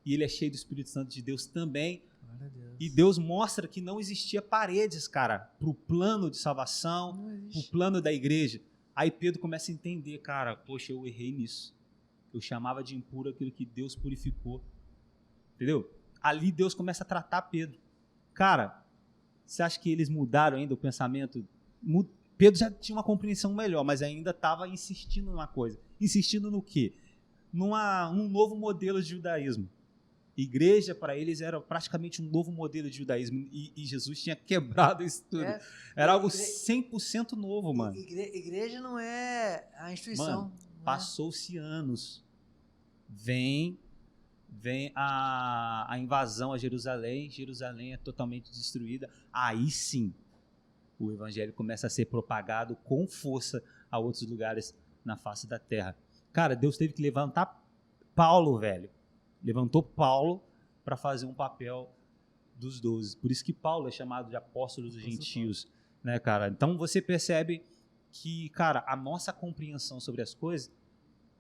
e ele é cheio do Espírito Santo de Deus também. E Deus mostra que não existia paredes, cara, para o plano de salvação, para o plano da igreja. Aí Pedro começa a entender, cara, poxa, eu errei nisso. Eu chamava de impuro aquilo que Deus purificou. Entendeu? Ali Deus começa a tratar Pedro. Cara, você acha que eles mudaram ainda o pensamento? Pedro já tinha uma compreensão melhor, mas ainda estava insistindo numa coisa. Insistindo no quê? Num novo modelo de judaísmo. Igreja, para eles, era praticamente um novo modelo de judaísmo. E Jesus tinha quebrado isso tudo. Era algo 100% novo, mano. Igreja não é a instituição. Mano, passou-se anos. Vem a invasão a Jerusalém. Jerusalém é totalmente destruída. Aí sim, o evangelho começa a ser propagado com força a outros lugares na face da terra. Cara, Deus teve que levantar Paulo, velho. Levantou Paulo para fazer um papel dos 12. Por isso que Paulo é chamado de apóstolo dos gentios, né, cara? Então você percebe que, cara, a nossa compreensão sobre as coisas,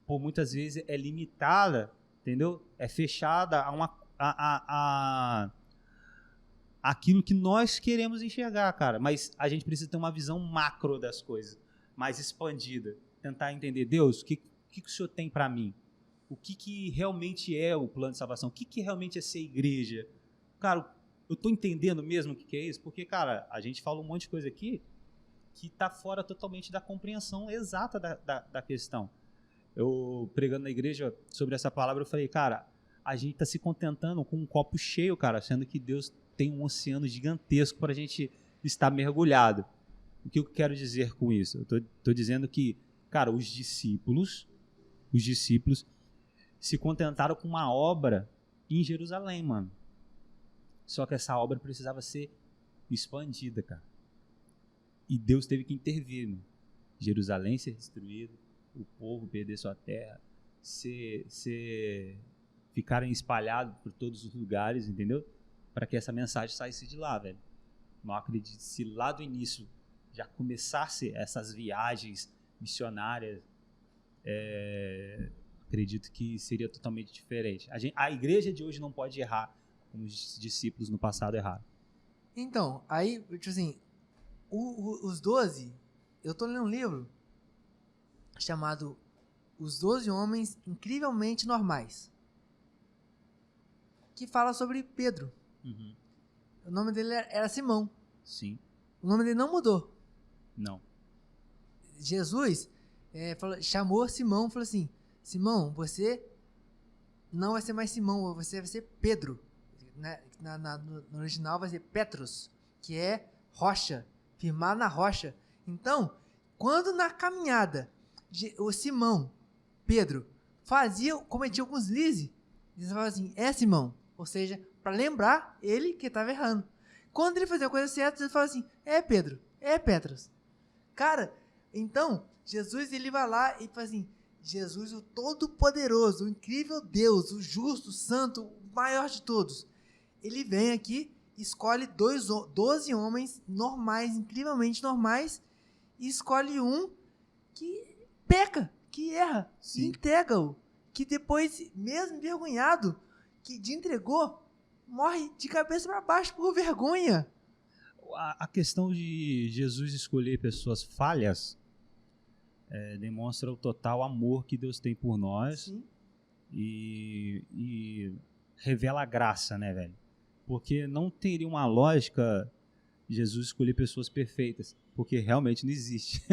por muitas vezes, é limitada, entendeu? É fechada a aquilo que nós queremos enxergar, cara. Mas a gente precisa ter uma visão macro das coisas, mais expandida. Tentar entender, Deus, o que o Senhor tem para mim? O que realmente é o plano de salvação? O que realmente é ser igreja? Cara, eu estou entendendo mesmo o que é isso? Porque, cara, a gente fala um monte de coisa aqui que está fora totalmente da compreensão exata da questão. Eu, pregando na igreja sobre essa palavra, eu falei, cara, a gente está se contentando com um copo cheio, cara, sendo que Deus tem um oceano gigantesco para a gente estar mergulhado. O que eu quero dizer com isso? Eu estou dizendo que, cara, os discípulos se contentaram com uma obra em Jerusalém, mano. Só que essa obra precisava ser expandida, cara. E Deus teve que intervir, né? Jerusalém ser destruído, o povo perder sua terra, ficarem espalhados por todos os lugares, entendeu? Para que essa mensagem saísse de lá, velho. Não acredito, se lá do início já começasse essas viagens missionárias, acredito que seria totalmente diferente. A igreja de hoje não pode errar como os discípulos no passado erraram. Então, aí, tipo assim, os 12, eu tô lendo um livro chamado Os 12 Homens Incrivelmente Normais, que fala sobre Pedro. Uhum. O nome dele era Simão. Sim. O nome dele não mudou. Não. Jesus chamou Simão e falou assim: Simão, você não vai ser mais Simão, você vai ser Pedro. No original vai ser Petros, que é rocha, firmar na rocha. Então, quando na caminhada o Simão, Pedro, cometia alguns lises, eles falavam assim: Simão. Ou seja, para lembrar ele que estava errando. Quando ele fazia a coisa certa, ele falava assim: Pedro, Petros. Cara, então, Jesus ele vai lá e fala assim: Jesus, o Todo-Poderoso, o incrível Deus, o justo, o santo, o maior de todos. Ele vem aqui, escolhe 12 homens normais, incrivelmente normais, e escolhe um que peca, que erra, e entrega-o. Que depois, mesmo envergonhado, que te entregou, morre de cabeça para baixo por vergonha. A questão de Jesus escolher pessoas falhas demonstra o total amor que Deus tem por nós. E revela a graça, né, velho? Porque não teria uma lógica Jesus escolher pessoas perfeitas, porque realmente não existe.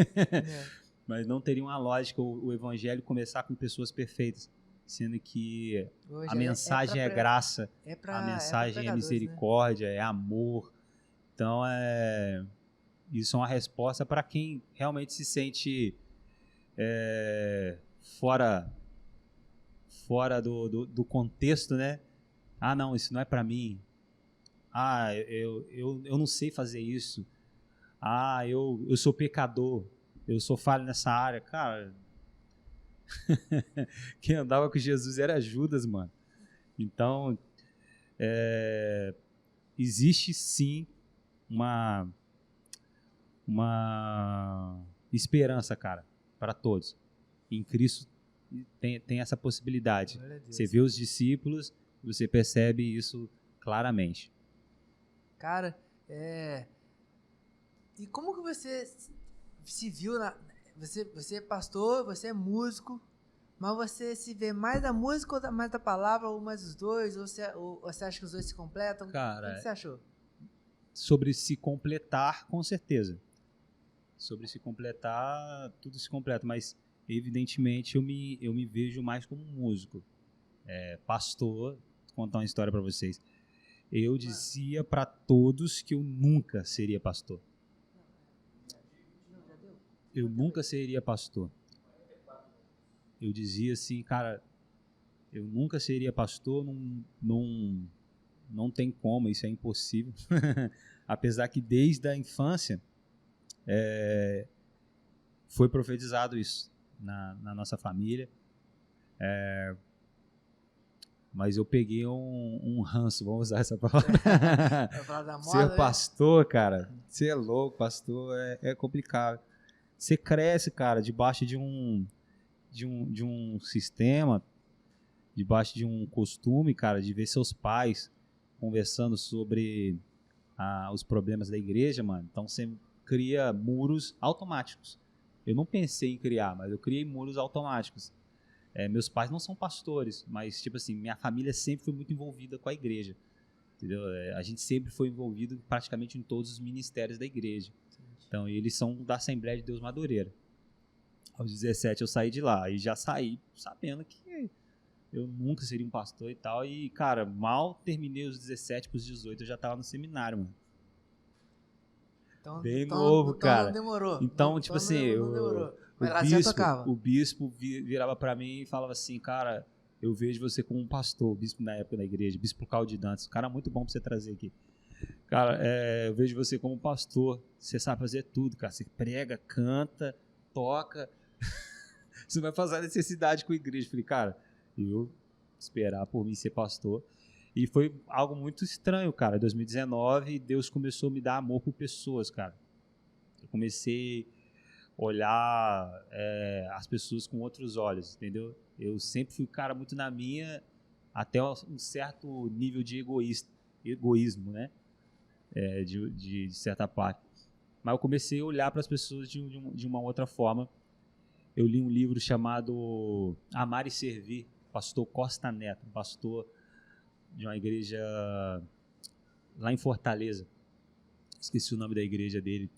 Mas não teria uma lógica o evangelho começar com pessoas perfeitas, sendo que hoje a mensagem é graça, a mensagem é misericórdia, né? É amor. Então, isso é uma resposta para quem realmente se sente fora do contexto, né? Ah, não, isso não é para mim. Ah, eu não sei fazer isso. Ah, eu sou pecador. Eu sou falho nessa área. Cara, quem andava com Jesus era Judas, mano. Então, existe sim uma esperança, cara, para todos. Em Cristo tem essa possibilidade. Você vê os discípulos, você percebe isso claramente. Cara, e como que você se viu você é pastor, você é músico, mas você se vê mais da música ou mais da palavra, ou mais os dois, ou você acha que os dois se completam? Cara, o que você achou? Sobre se completar, com certeza. Sobre se completar, tudo se completa, mas evidentemente eu me vejo mais como músico. Pastor, vou contar uma história para vocês. Eu dizia para todos que eu nunca seria pastor. Eu nunca seria pastor. Eu dizia assim, cara, eu nunca seria pastor, não tem como, isso é impossível. Apesar que desde a infância foi profetizado isso na nossa família. Mas eu peguei um ranço, vamos usar essa palavra. Ser pastor, cara, você é louco, pastor é complicado. Você cresce, cara, debaixo de um sistema, debaixo de um costume, cara, de ver seus pais conversando sobre os problemas da igreja, mano. Então você cria muros automáticos. Eu não pensei em criar, mas eu criei muros automáticos. Meus pais não são pastores, mas, tipo assim, minha família sempre foi muito envolvida com a igreja, entendeu? A gente sempre foi envolvido praticamente em todos os ministérios da igreja. Então, eles são da Assembleia de Deus Madureira. Aos 17 eu saí de lá, e já saí sabendo que eu nunca seria um pastor e tal, e, cara, mal terminei os 17 para os 18, eu já tava no seminário, mano. Bem novo, cara. Não demorou. Então, tipo assim, não demorou. O bispo virava pra mim e falava assim, cara, eu vejo você como um pastor, bispo na época da igreja, bispo Claudio Dantas, um cara muito bom pra você trazer aqui. Cara, eu vejo você como um pastor, você sabe fazer tudo, cara, você prega, canta, toca, você vai fazer a necessidade com a igreja. Eu falei, cara, eu esperar por mim ser pastor. E foi algo muito estranho, cara. Em 2019, Deus começou a me dar amor por pessoas, cara. Eu comecei a olhar as pessoas com outros olhos, entendeu? Eu sempre fui um cara muito na minha, até um certo nível de egoísmo, né? De certa parte. Mas eu comecei a olhar para as pessoas de uma outra forma. Eu li um livro chamado Amar e Servir, pastor Costa Neto, pastor de uma igreja lá em Fortaleza. Esqueci o nome da igreja dele.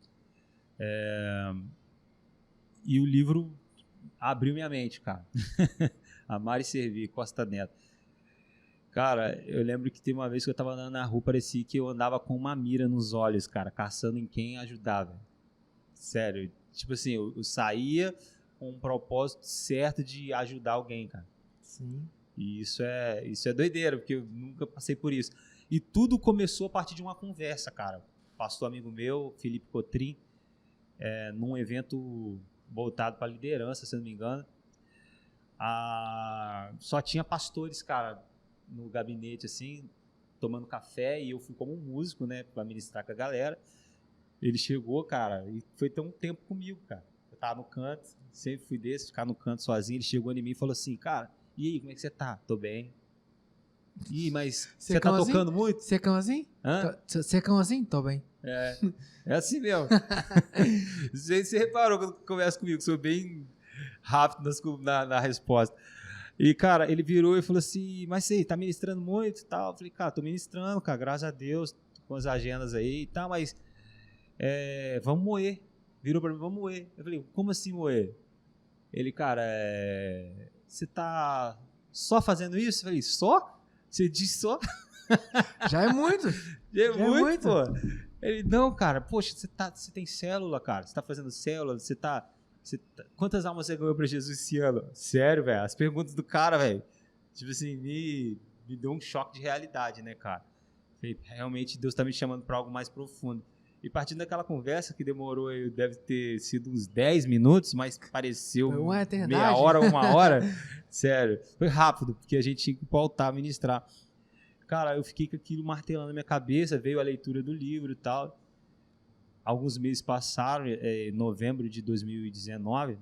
E o livro abriu minha mente, cara. Amar e Servir, Costa Neto. Cara, eu lembro que teve uma vez que eu tava andando na rua, parecia que eu andava com uma mira nos olhos, cara, caçando em quem ajudava. Sério, tipo assim, eu saía com um propósito certo de ajudar alguém, cara. Sim. E isso é doideira, porque eu nunca passei por isso. E tudo começou a partir de uma conversa, cara. Pastor amigo meu, Felipe Cotrim, num evento voltado para liderança, se eu não me engano. Só tinha pastores, cara, no gabinete, assim, tomando café, e eu fui como um músico, né, para ministrar com a galera. Ele chegou, cara, e foi ter um tempo comigo, cara. Eu tava no canto, sempre fui desse, ficar no canto sozinho. Ele chegou em mim e falou assim, cara, e aí, como é que você tá? Tô bem. Ih, mas você tá tocando muito? Secão assim? Hã? Secão assim? Tô bem. É assim mesmo. Você reparou quando conversa comigo, sou bem rápido na resposta. E, cara, ele virou e falou assim, mas você tá ministrando muito e tal? Eu falei, cara, tô ministrando, cara, graças a Deus, com as agendas aí e tal, mas vamos moer. Virou pra mim, vamos moer. Eu falei, como assim moer? Ele, cara, você tá só fazendo isso? Eu falei, só? Você disse só? Já é muito. Já é muito, pô. Ele, não, cara, poxa, você tem célula, cara. Você tá fazendo célula, quantas almas você ganhou pra Jesus esse ano? Sério, velho? As perguntas do cara, velho, tipo assim, me deu um choque de realidade, né, cara? Falei, realmente Deus tá me chamando pra algo mais profundo. E partindo daquela conversa que demorou, deve ter sido uns 10 minutos, mas pareceu meia hora, uma hora. Sério, foi rápido, porque a gente tinha que voltar a ministrar. Cara, eu fiquei com aquilo martelando na minha cabeça, veio a leitura do livro e tal. Alguns meses passaram, em novembro de 2019,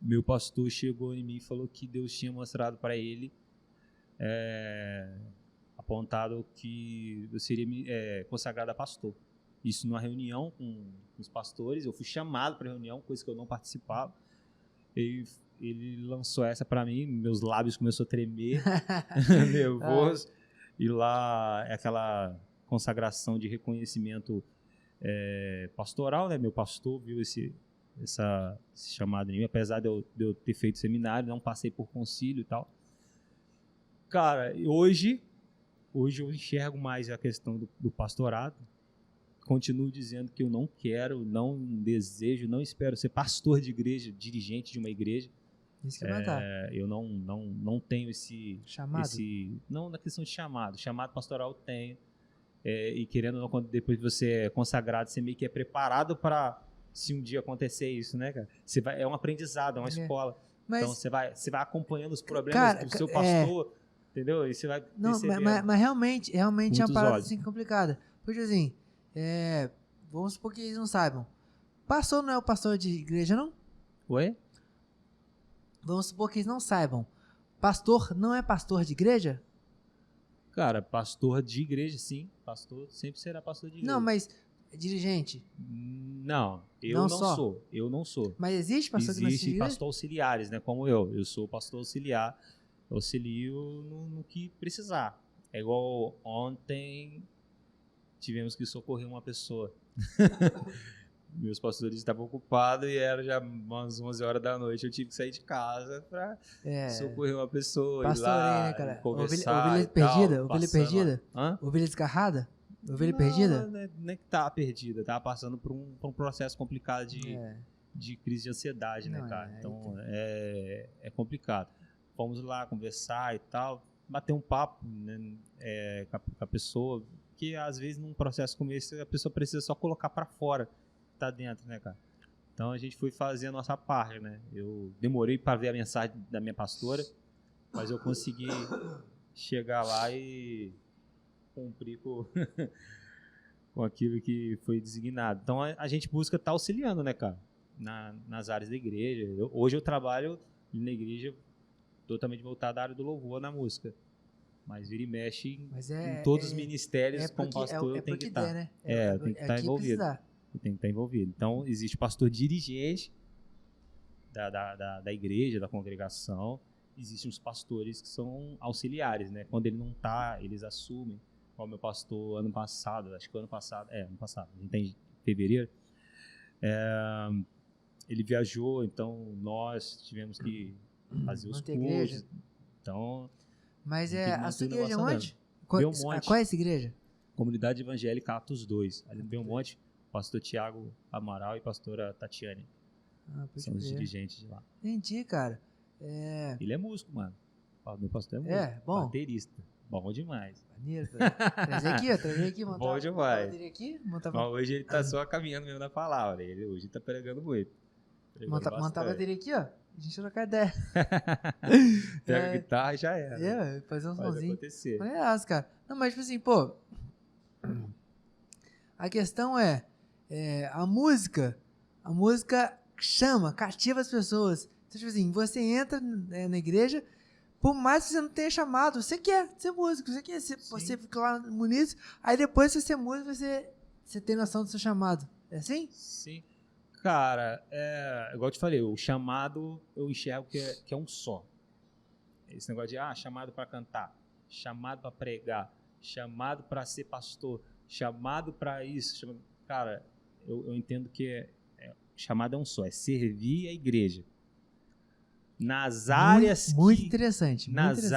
meu pastor chegou em mim e falou que Deus tinha mostrado para ele, apontado que eu seria consagrado a pastor. Isso numa reunião com os pastores, eu fui chamado para reunião, coisa que eu não participava. Ele lançou essa para mim, meus lábios começaram a tremer, nervoso. E lá é aquela consagração de reconhecimento pastoral, né? Meu pastor viu esse chamado em mim, apesar de eu ter feito seminário, não passei por concílio e tal. Cara, hoje eu enxergo mais a questão do pastorado. Continuo dizendo que eu não quero, não desejo, não espero ser pastor de igreja, dirigente de uma igreja. Isso que vai dar. Eu não tenho esse chamado. Não na questão de chamado. Chamado pastoral eu tenho. E querendo ou não, quando depois você é consagrado, você meio que é preparado para, se um dia acontecer isso, né, cara? É um aprendizado, é uma escola. Mas, então você vai acompanhando os problemas do seu pastor, entendeu? E você vai percebendo. Mas realmente é uma parada assim complicada. Porque assim, vamos supor que eles não saibam. Pastor não é o pastor de igreja, não? Oi? Vamos supor que eles não saibam. Pastor não é pastor de igreja? Cara, pastor de igreja, sim. Pastor sempre será pastor de igreja. Não, mas dirigente? Não, eu não sou. Mas existe pastor que não é de igreja? Existem pastor auxiliares, né? Como eu. Eu sou pastor auxiliar. Eu auxilio no que precisar. É igual ontem tivemos que socorrer uma pessoa. Meus pastores estavam ocupados e era já umas 11 horas da noite. Eu tive que sair de casa para socorrer uma pessoa. Pastorei, ir lá, né, cara? conversar. Ovelha perdida? Ovelha perdida? Ovelha desgarrada? Ovelha perdida? Não é que tava perdida. Tava passando por um processo complicado de crise de ansiedade, né, cara? Então, é complicado. fomos lá conversar e tal, bater um papo, né, com a pessoa, que às vezes num processo como esse a pessoa precisa só colocar para fora, tá dentro, né, cara? Então a gente foi fazer a nossa parte, né? Eu demorei para ver a mensagem da minha pastora, mas eu consegui chegar lá e cumprir com aquilo que foi designado. Então a gente busca estar auxiliando, né, cara? Nas áreas da igreja. Hoje eu trabalho na igreja totalmente voltado à área do louvor na música. Mas vira e mexe em todos os ministérios, como pastor eu tenho que estar. Né? Eu tenho que estar envolvido. Eu tenho que estar envolvido. Então, existe pastor dirigente da igreja, da congregação. Existem os pastores que são auxiliares, né? Quando ele não está, eles assumem. Como o meu pastor ano passado, a gente tem em fevereiro, ele viajou, então nós tivemos que fazer os cursos. Então, mas a sua igreja é onde? Belmonte. Qual é essa igreja? Comunidade Evangélica Atos 2. Ali no Belmonte, pastor Tiago Amaral e pastora Tatiane. São os dirigentes de lá. Entendi, cara. Ele é músico, mano. Meu pastor é músico. Bom. Baterista. Bom demais. Maneiro, trazer aqui, montar. Bom demais. Mas hoje ele tá só caminhando mesmo na palavra. Ele hoje tá pregando muito. Montar a bateria aqui, ó. A gente trocar ideia. Pega a guitarra e já era. Fazer um somzinho. Acontecer. Mas cara. Não, mas tipo assim, pô. A questão a música chama, cativa as pessoas. Então, tipo assim, você entra na igreja, por mais que você não tenha chamado, você quer ser músico, você fica lá no início, aí depois você ser músico, você tem noção do seu chamado. É assim? Sim. Cara, igual eu te falei, o chamado eu enxergo que é um só. Esse negócio de chamado para cantar, chamado para pregar, chamado para ser pastor, chamado para isso. Cara, eu entendo que chamado é um só, é servir a igreja. Nas áreas muito interessante. Áreas,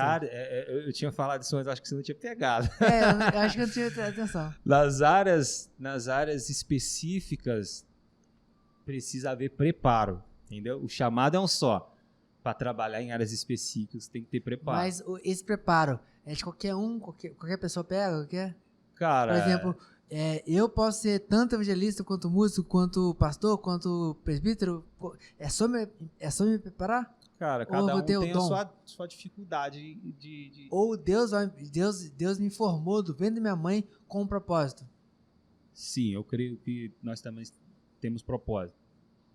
eu tinha falado isso, mas acho que você não tinha pegado. Eu acho que eu não tinha atenção. Nas áreas específicas, precisa haver preparo, entendeu? O chamado é um só. Para trabalhar em áreas específicas, tem que ter preparo. Mas esse preparo é de qualquer pessoa pega? Qualquer? Cara... Por exemplo, eu posso ser tanto evangelista, quanto músico, quanto pastor, quanto presbítero? É só me preparar? Cara, cada um tem a sua dificuldade de... Ou Deus me formou do ventre da minha mãe com um propósito? Sim, eu creio que nós também temos propósito.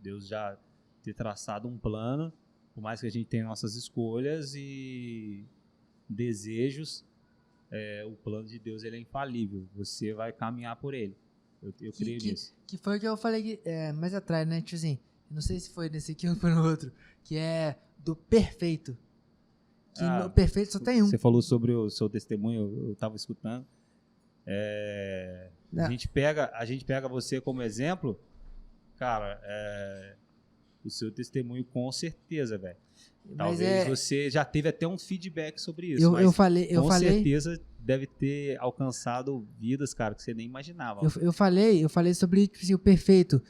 Deus já ter traçado um plano, por mais que a gente tenha nossas escolhas e desejos, o plano de Deus ele é infalível. Você vai caminhar por ele. Eu creio nisso. Que foi o que eu falei mais atrás, né? Tipo assim, não sei se foi nesse aqui ou foi no outro, que é do perfeito. Que no perfeito só tem um. Você falou sobre o seu testemunho, eu estava escutando. A gente pega você como exemplo, cara, o seu testemunho com certeza, velho. Talvez você já teve até um feedback sobre isso. Eu falei, com certeza deve ter alcançado vidas, cara, que você nem imaginava. Eu falei sobre tipo assim, o perfeito.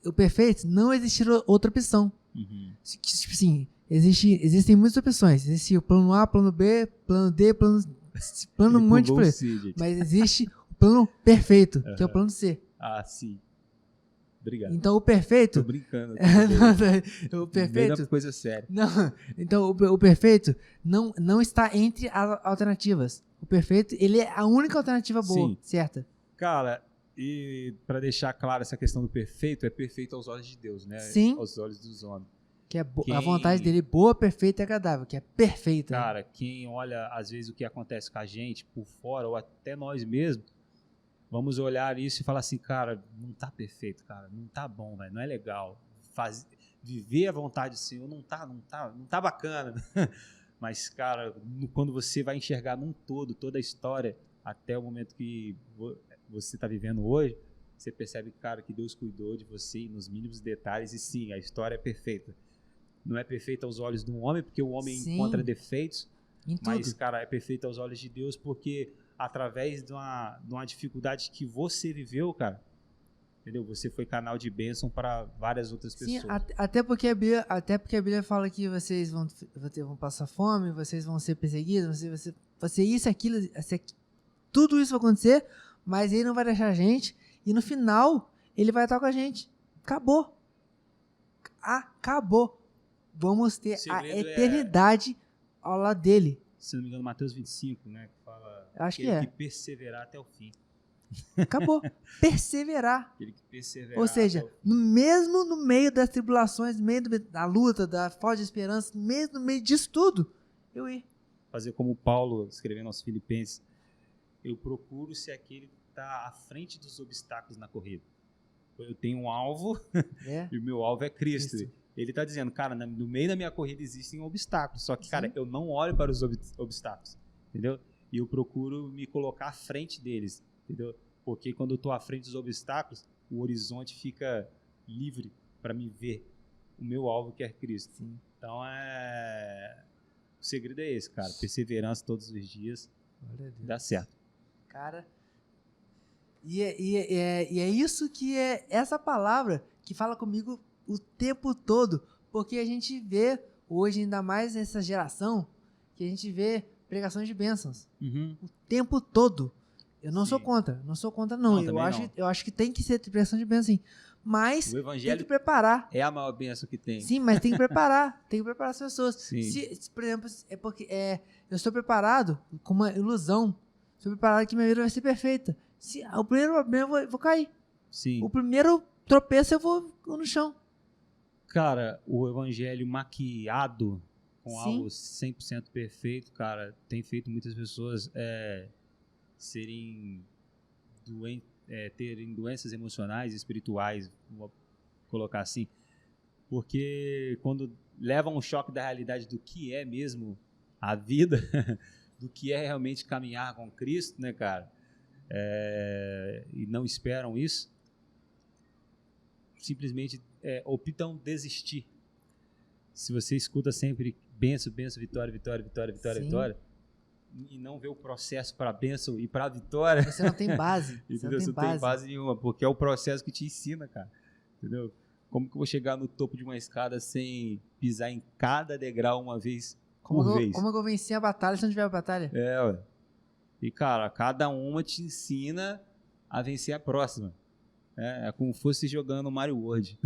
O perfeito não existir outra opção. Uhum. Tipo assim, existem muitas opções. Existe o plano A, plano B, plano D, plano um monte de coisa. Mas existe o plano perfeito, que é o plano C. Ah, sim. Obrigado. Então o perfeito... Tô brincando. O perfeito... coisa séria. Não, então o perfeito não está entre as alternativas. O perfeito, ele é a única alternativa boa, sim, certa. Cara, e para deixar claro essa questão do perfeito, é perfeito aos olhos de Deus, né? Sim. Aos olhos dos homens. Que é a vontade dele boa, perfeita e agradável, que é perfeita. Cara, quem olha às vezes o que acontece com a gente por fora ou até nós mesmos, vamos olhar isso e falar assim, cara, não tá perfeito, cara, não tá bom, velho, não é legal. Viver a vontade do Senhor não tá bacana. Mas, cara, quando você vai enxergar num todo, toda a história, até o momento que você está vivendo hoje, você percebe, cara, que Deus cuidou de você nos mínimos detalhes. E sim, a história é perfeita. Não é perfeita aos olhos de um homem, porque o homem encontra defeitos. Mas, cara, é perfeita aos olhos de Deus, porque através de uma dificuldade que você viveu, cara, entendeu? Você foi canal de bênção para várias outras pessoas. Sim, até porque a Bíblia fala que vocês vão passar fome, vocês vão ser perseguidos, você isso, aquilo, tudo isso vai acontecer, mas ele não vai deixar a gente, e no final, ele vai estar com a gente. Acabou. Acabou. Vamos ter a eternidade ao lado dele. Se não me engano, Mateus 25, né? Que fala acho que é. Que perseverar até o fim. Acabou. Perseverar. Aquele que perseverar. Ou seja, mesmo no meio das tribulações, no meio da luta, da falta de esperança, mesmo no meio disso tudo, eu ir. Fazer como Paulo, escrevendo aos Filipenses, eu procuro ser aquele que está à frente dos obstáculos na corrida. Eu tenho um alvo e o meu alvo é Cristo. Ele está dizendo, cara, no meio da minha corrida existem obstáculos, só que, cara, eu não olho para os obstáculos, entendeu? E eu procuro me colocar à frente deles, entendeu? Porque quando eu estou à frente dos obstáculos, o horizonte fica livre para me ver o meu alvo, que é Cristo. Sim. Então, o segredo é esse, cara. Perseverança todos os dias. Dá certo. Cara, e é isso que é essa palavra que fala comigo o tempo todo, porque a gente vê hoje, ainda mais nessa geração, que a gente vê pregações de bênçãos o tempo todo. Eu não sou contra, não. Eu acho que tem que ser pregação de bênção, sim. Mas o evangelho tem que preparar. É a maior bênção que tem. Sim, mas tem que preparar. Tem que preparar as pessoas. Sim. Por exemplo, é porque eu estou preparado com uma ilusão. Estou preparado que minha vida vai ser perfeita. Se o primeiro problema eu vou cair. Sim. O primeiro tropeço eu vou no chão. Cara, o evangelho maquiado com algo 100% perfeito, cara, tem feito muitas pessoas terem doenças emocionais, espirituais, vou colocar assim, porque quando levam um choque da realidade do que é mesmo a vida, do que é realmente caminhar com Cristo, né, cara, e não esperam isso, simplesmente optam desistir. Se você escuta sempre bênção, vitória, e não vê o processo para a bênção e para a vitória, você não tem base. Você não tem base nenhuma, porque é o processo que te ensina, cara. Entendeu? Como que eu vou chegar no topo de uma escada sem pisar em cada degrau uma vez por vez? Como que eu venci a batalha se não tiver a batalha? Ué. E, cara, cada uma te ensina a vencer a próxima. É como se fosse jogando Mario World.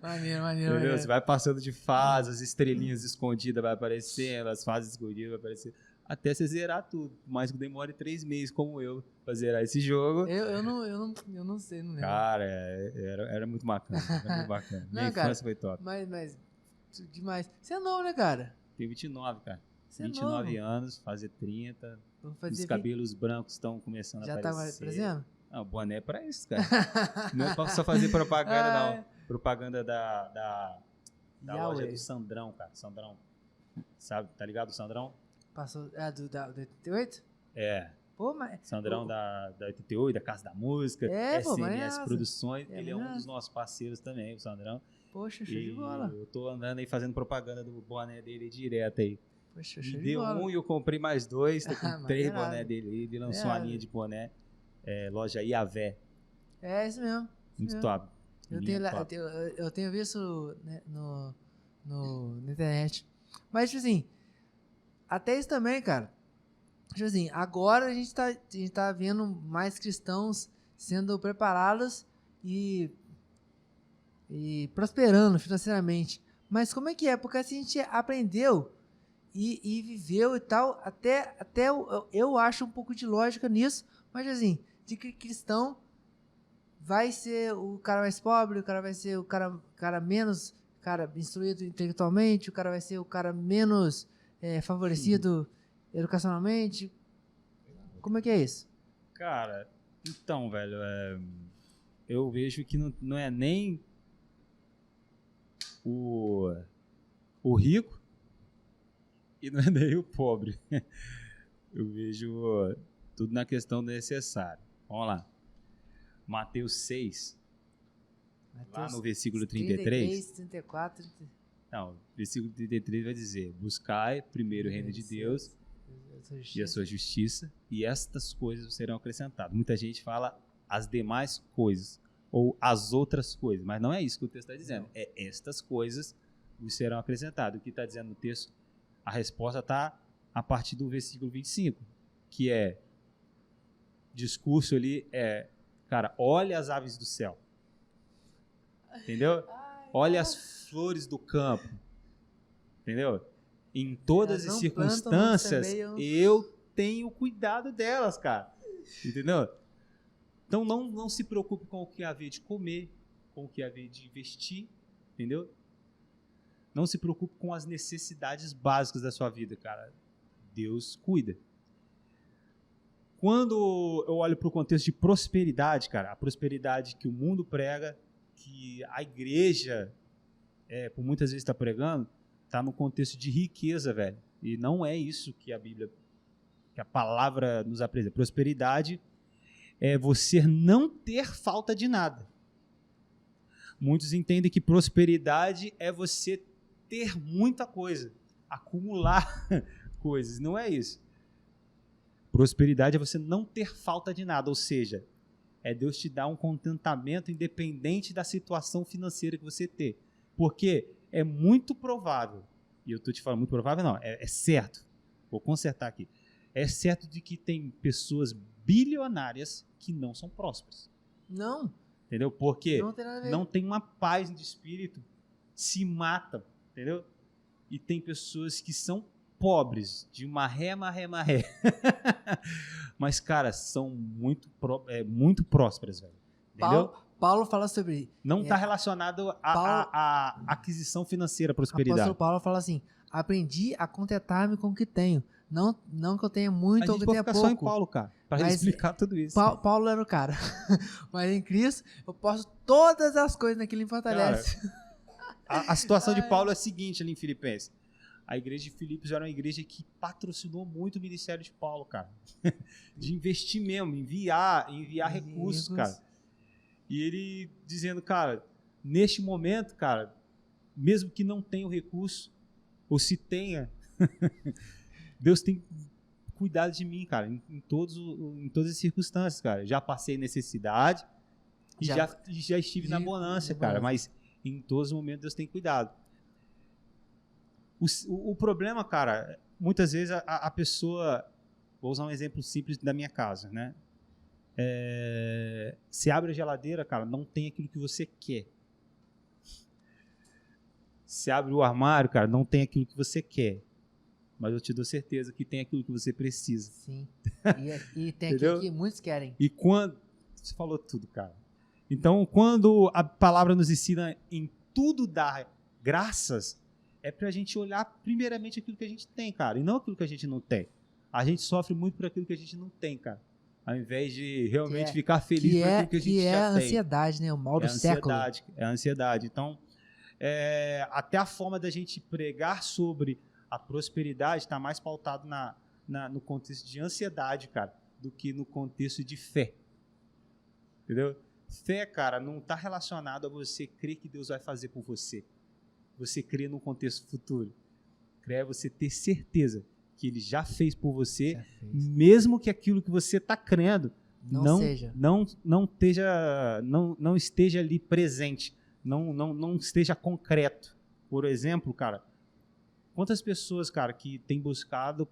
Maneiro. Você vai passando de fase, as estrelinhas escondidas vai aparecendo, as fases escondidas vai aparecer, até você zerar tudo. Mas que demore 3 meses, como eu, pra zerar esse jogo. Eu não sei, não lembro. Cara, era muito bacana. Minha infância foi top. Mas, demais. Você é novo, né, cara? Tenho 29, cara. Você 29 anos, fazer 30. Os cabelos brancos estão começando a aparecer. Já tá aparecendo? Não, o boné é pra isso, cara. Não é pra só fazer propaganda, não. Propaganda da loja do Sandrão, cara. Sandrão. Sabe, tá ligado o Sandrão? Passou. Do 88? Pô, mas... Sandrão da 88, da Casa da Música. SMS Produções. Ele é um dos nossos parceiros também, o Sandrão. Poxa, show de bola. Eu tô andando aí fazendo propaganda do boné dele direto aí. Poxa, show de bola. Deu 1 e eu comprei mais 2. Tô com 3 boné dele. Ele lançou uma linha de boné. Loja Iavé. É isso mesmo. Muito top. Eu tenho visto, né, na internet. Mas, tipo assim, até isso também, cara. Tipo assim, agora a gente tá vendo mais cristãos sendo preparados e prosperando financeiramente. Mas como é que é? Porque assim, a gente aprendeu e viveu e tal, até eu acho um pouco de lógica nisso, mas assim, de que cristão vai ser o cara mais pobre, o cara vai ser o cara menos instruído intelectualmente, o cara vai ser o cara menos favorecido educacionalmente. Como é que é isso? Cara, então, velho, eu vejo que não é nem o rico e não é nem o pobre. Eu vejo tudo na questão do necessário. Vamos lá. Mateus 6, lá no versículo 33. 34. Não, versículo 33 vai dizer: buscai primeiro o reino de Deus e a sua justiça, e estas coisas serão acrescentadas. Muita gente fala as demais coisas, ou as outras coisas. Mas não é isso que o texto está dizendo. É estas coisas vos serão acrescentadas. O que está dizendo no texto? A resposta está a partir do versículo 25, que é, discurso ali é, cara, olha as aves do céu. Entendeu? Olha as flores do campo. Entendeu? Em todas as circunstâncias, eu tenho cuidado delas, cara. Entendeu? Então não se preocupe com o que haver de comer, com o que haver de vestir, entendeu? Não se preocupe com as necessidades básicas da sua vida, cara. Deus cuida. Quando eu olho para o contexto de prosperidade, cara, a prosperidade que o mundo prega, que a igreja, por muitas vezes está pregando, está no contexto de riqueza, velho. E não é isso que a Bíblia, que a palavra nos apresenta. Prosperidade é você não ter falta de nada. Muitos entendem que prosperidade é você ter muita coisa, acumular coisas. Não é isso. Prosperidade é você não ter falta de nada, ou seja, é Deus te dar um contentamento independente da situação financeira que você ter. Porque é muito provável, e eu estou te falando muito provável, não, é certo, vou consertar aqui, é certo de que tem pessoas bilionárias que não são prósperas. Não. Entendeu? Porque não tem uma paz de espírito, se matam, entendeu? E tem pessoas que são pobres, de maré, mas, cara, são muito prósperas, velho. Entendeu? Paulo fala sobre... Não está relacionado à aquisição financeira, prosperidade. O apóstolo Paulo fala assim, aprendi a contentar-me com o que tenho. Não que eu tenha muito ou que eu tenha pouco. A gente vai ficar só em Paulo, cara, para explicar tudo isso. Paulo era o cara. Mas em Cristo, eu posso todas as coisas naquilo que me fortalece. Cara, a situação de Paulo é a seguinte ali em Filipenses. A igreja de Filipos era uma igreja que patrocinou muito o ministério de Paulo, cara. De investir mesmo, enviar recursos, cara. E ele dizendo, cara, neste momento, cara, mesmo que não tenha o recurso, ou se tenha, Deus tem cuidado de mim, cara, em todas as circunstâncias, cara. Já passei necessidade e já estive na bonança, cara, mas em todos os momentos Deus tem cuidado. O problema, cara, muitas vezes a pessoa, vou usar um exemplo simples da minha casa, né? Você abre a geladeira, cara, não tem aquilo que você quer. Você abre o armário, cara, não tem aquilo que você quer. Mas eu te dou certeza que tem aquilo que você precisa. Sim. E tem aquilo que muitos querem. E quando... Você falou tudo, cara. Então, quando a palavra nos ensina em tudo dar graças, é pra gente olhar primeiramente aquilo que a gente tem, cara, e não aquilo que a gente não tem. A gente sofre muito por aquilo que a gente não tem, cara. Ao invés de realmente ficar feliz por aquilo que a gente já tem. Que é a ansiedade, né? O mal do século. É a ansiedade. Então, até a forma da gente pregar sobre a prosperidade está mais pautado no contexto de ansiedade, cara, do que no contexto de fé. Entendeu? Fé, cara, não está relacionado a você crer que Deus vai fazer por você. Você crê num contexto futuro. Crê você ter certeza que Ele já fez por você, mesmo que aquilo que você está crendo não esteja ali presente, não esteja concreto. Por exemplo, cara, quantas pessoas, cara, que têm buscado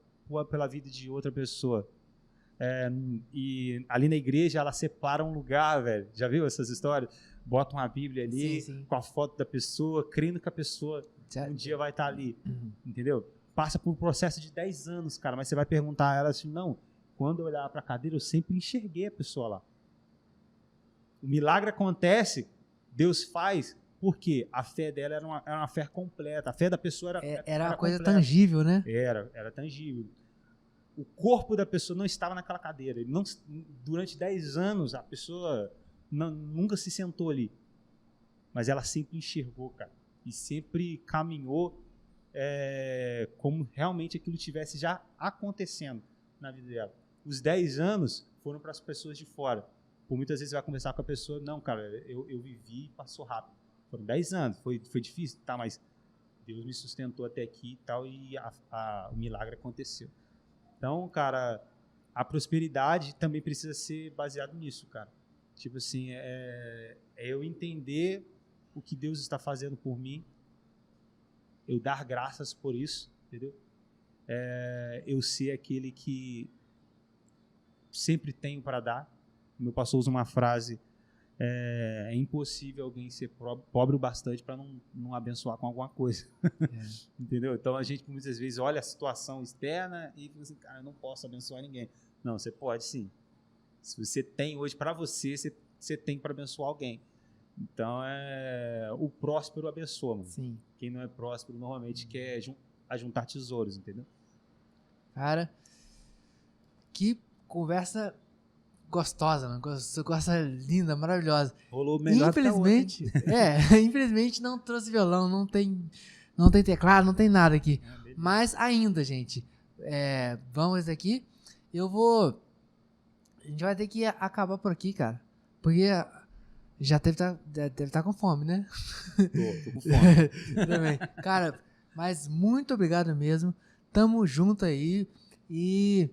pela vida de outra pessoa, e ali na igreja ela separa um lugar, velho. Já viu essas histórias? Bota uma Bíblia ali, sim. Com a foto da pessoa, crendo que a pessoa um dia vai estar ali, entendeu? Passa por um processo de 10 anos, cara, mas você vai perguntar a ela assim, não, quando eu olhava para a cadeira eu sempre enxerguei a pessoa lá. O milagre acontece, Deus faz, porque a fé dela era uma fé completa, a fé da pessoa era uma coisa completa. Tangível, né? Era tangível. O corpo da pessoa não estava naquela cadeira. Durante 10 anos, a pessoa nunca se sentou ali. Mas ela sempre enxergou, cara. E sempre caminhou como realmente aquilo estivesse já acontecendo na vida dela. Os 10 anos foram para as pessoas de fora. Por muitas vezes você vai conversar com a pessoa, não, cara, eu vivi e passou rápido. Foram 10 anos, foi difícil, tá, mas Deus me sustentou até aqui e tal, e o milagre aconteceu. Então, cara, a prosperidade também precisa ser baseada nisso, cara. Tipo assim, é eu entender o que Deus está fazendo por mim, eu dar graças por isso, entendeu? Eu ser aquele que sempre tenho para dar. O meu pastor usa uma frase, é impossível alguém ser pobre o bastante para não abençoar com alguma coisa. Entendeu? Então a gente muitas vezes olha a situação externa e fala assim, cara, eu não posso abençoar ninguém. Não, você pode sim. Se você tem hoje para você tem para abençoar alguém. Então o próspero abençoa, mano. Sim. Quem não é próspero normalmente quer ajuntar tesouros, entendeu? Cara, que conversa gostosa, mano. Conversa linda, maravilhosa. Rolou melhor infelizmente, infelizmente não trouxe violão, não tem teclado, não tem nada aqui. Mas ainda, gente, vamos aqui. A gente vai ter que acabar por aqui, cara. Porque já deve estar com fome, né? Tô com fome. Também. Cara, mas muito obrigado mesmo. Tamo junto aí. E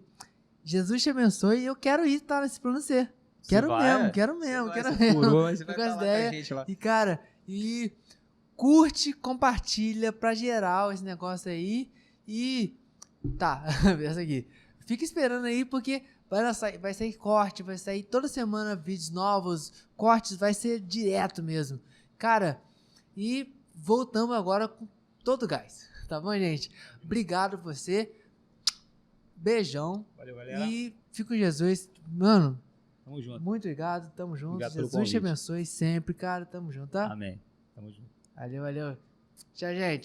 Jesus te abençoe. Eu quero ir estar nesse plano C. Quero mesmo. Você vai falar com a gente lá. E, cara, curte, compartilha pra geral esse negócio aí. E tá, essa aqui. Fica esperando aí, porque vai sair corte, vai sair toda semana vídeos novos, cortes, vai ser direto mesmo. Cara, e voltamos agora com todo o gás. Tá bom, gente? Obrigado a você. Beijão. Valeu, galera. E fica com Jesus. Mano, tamo junto. Muito obrigado, tamo junto. Obrigado Jesus te abençoe sempre, cara. Tamo junto, tá? Amém. Tamo junto. Valeu. Tchau, gente.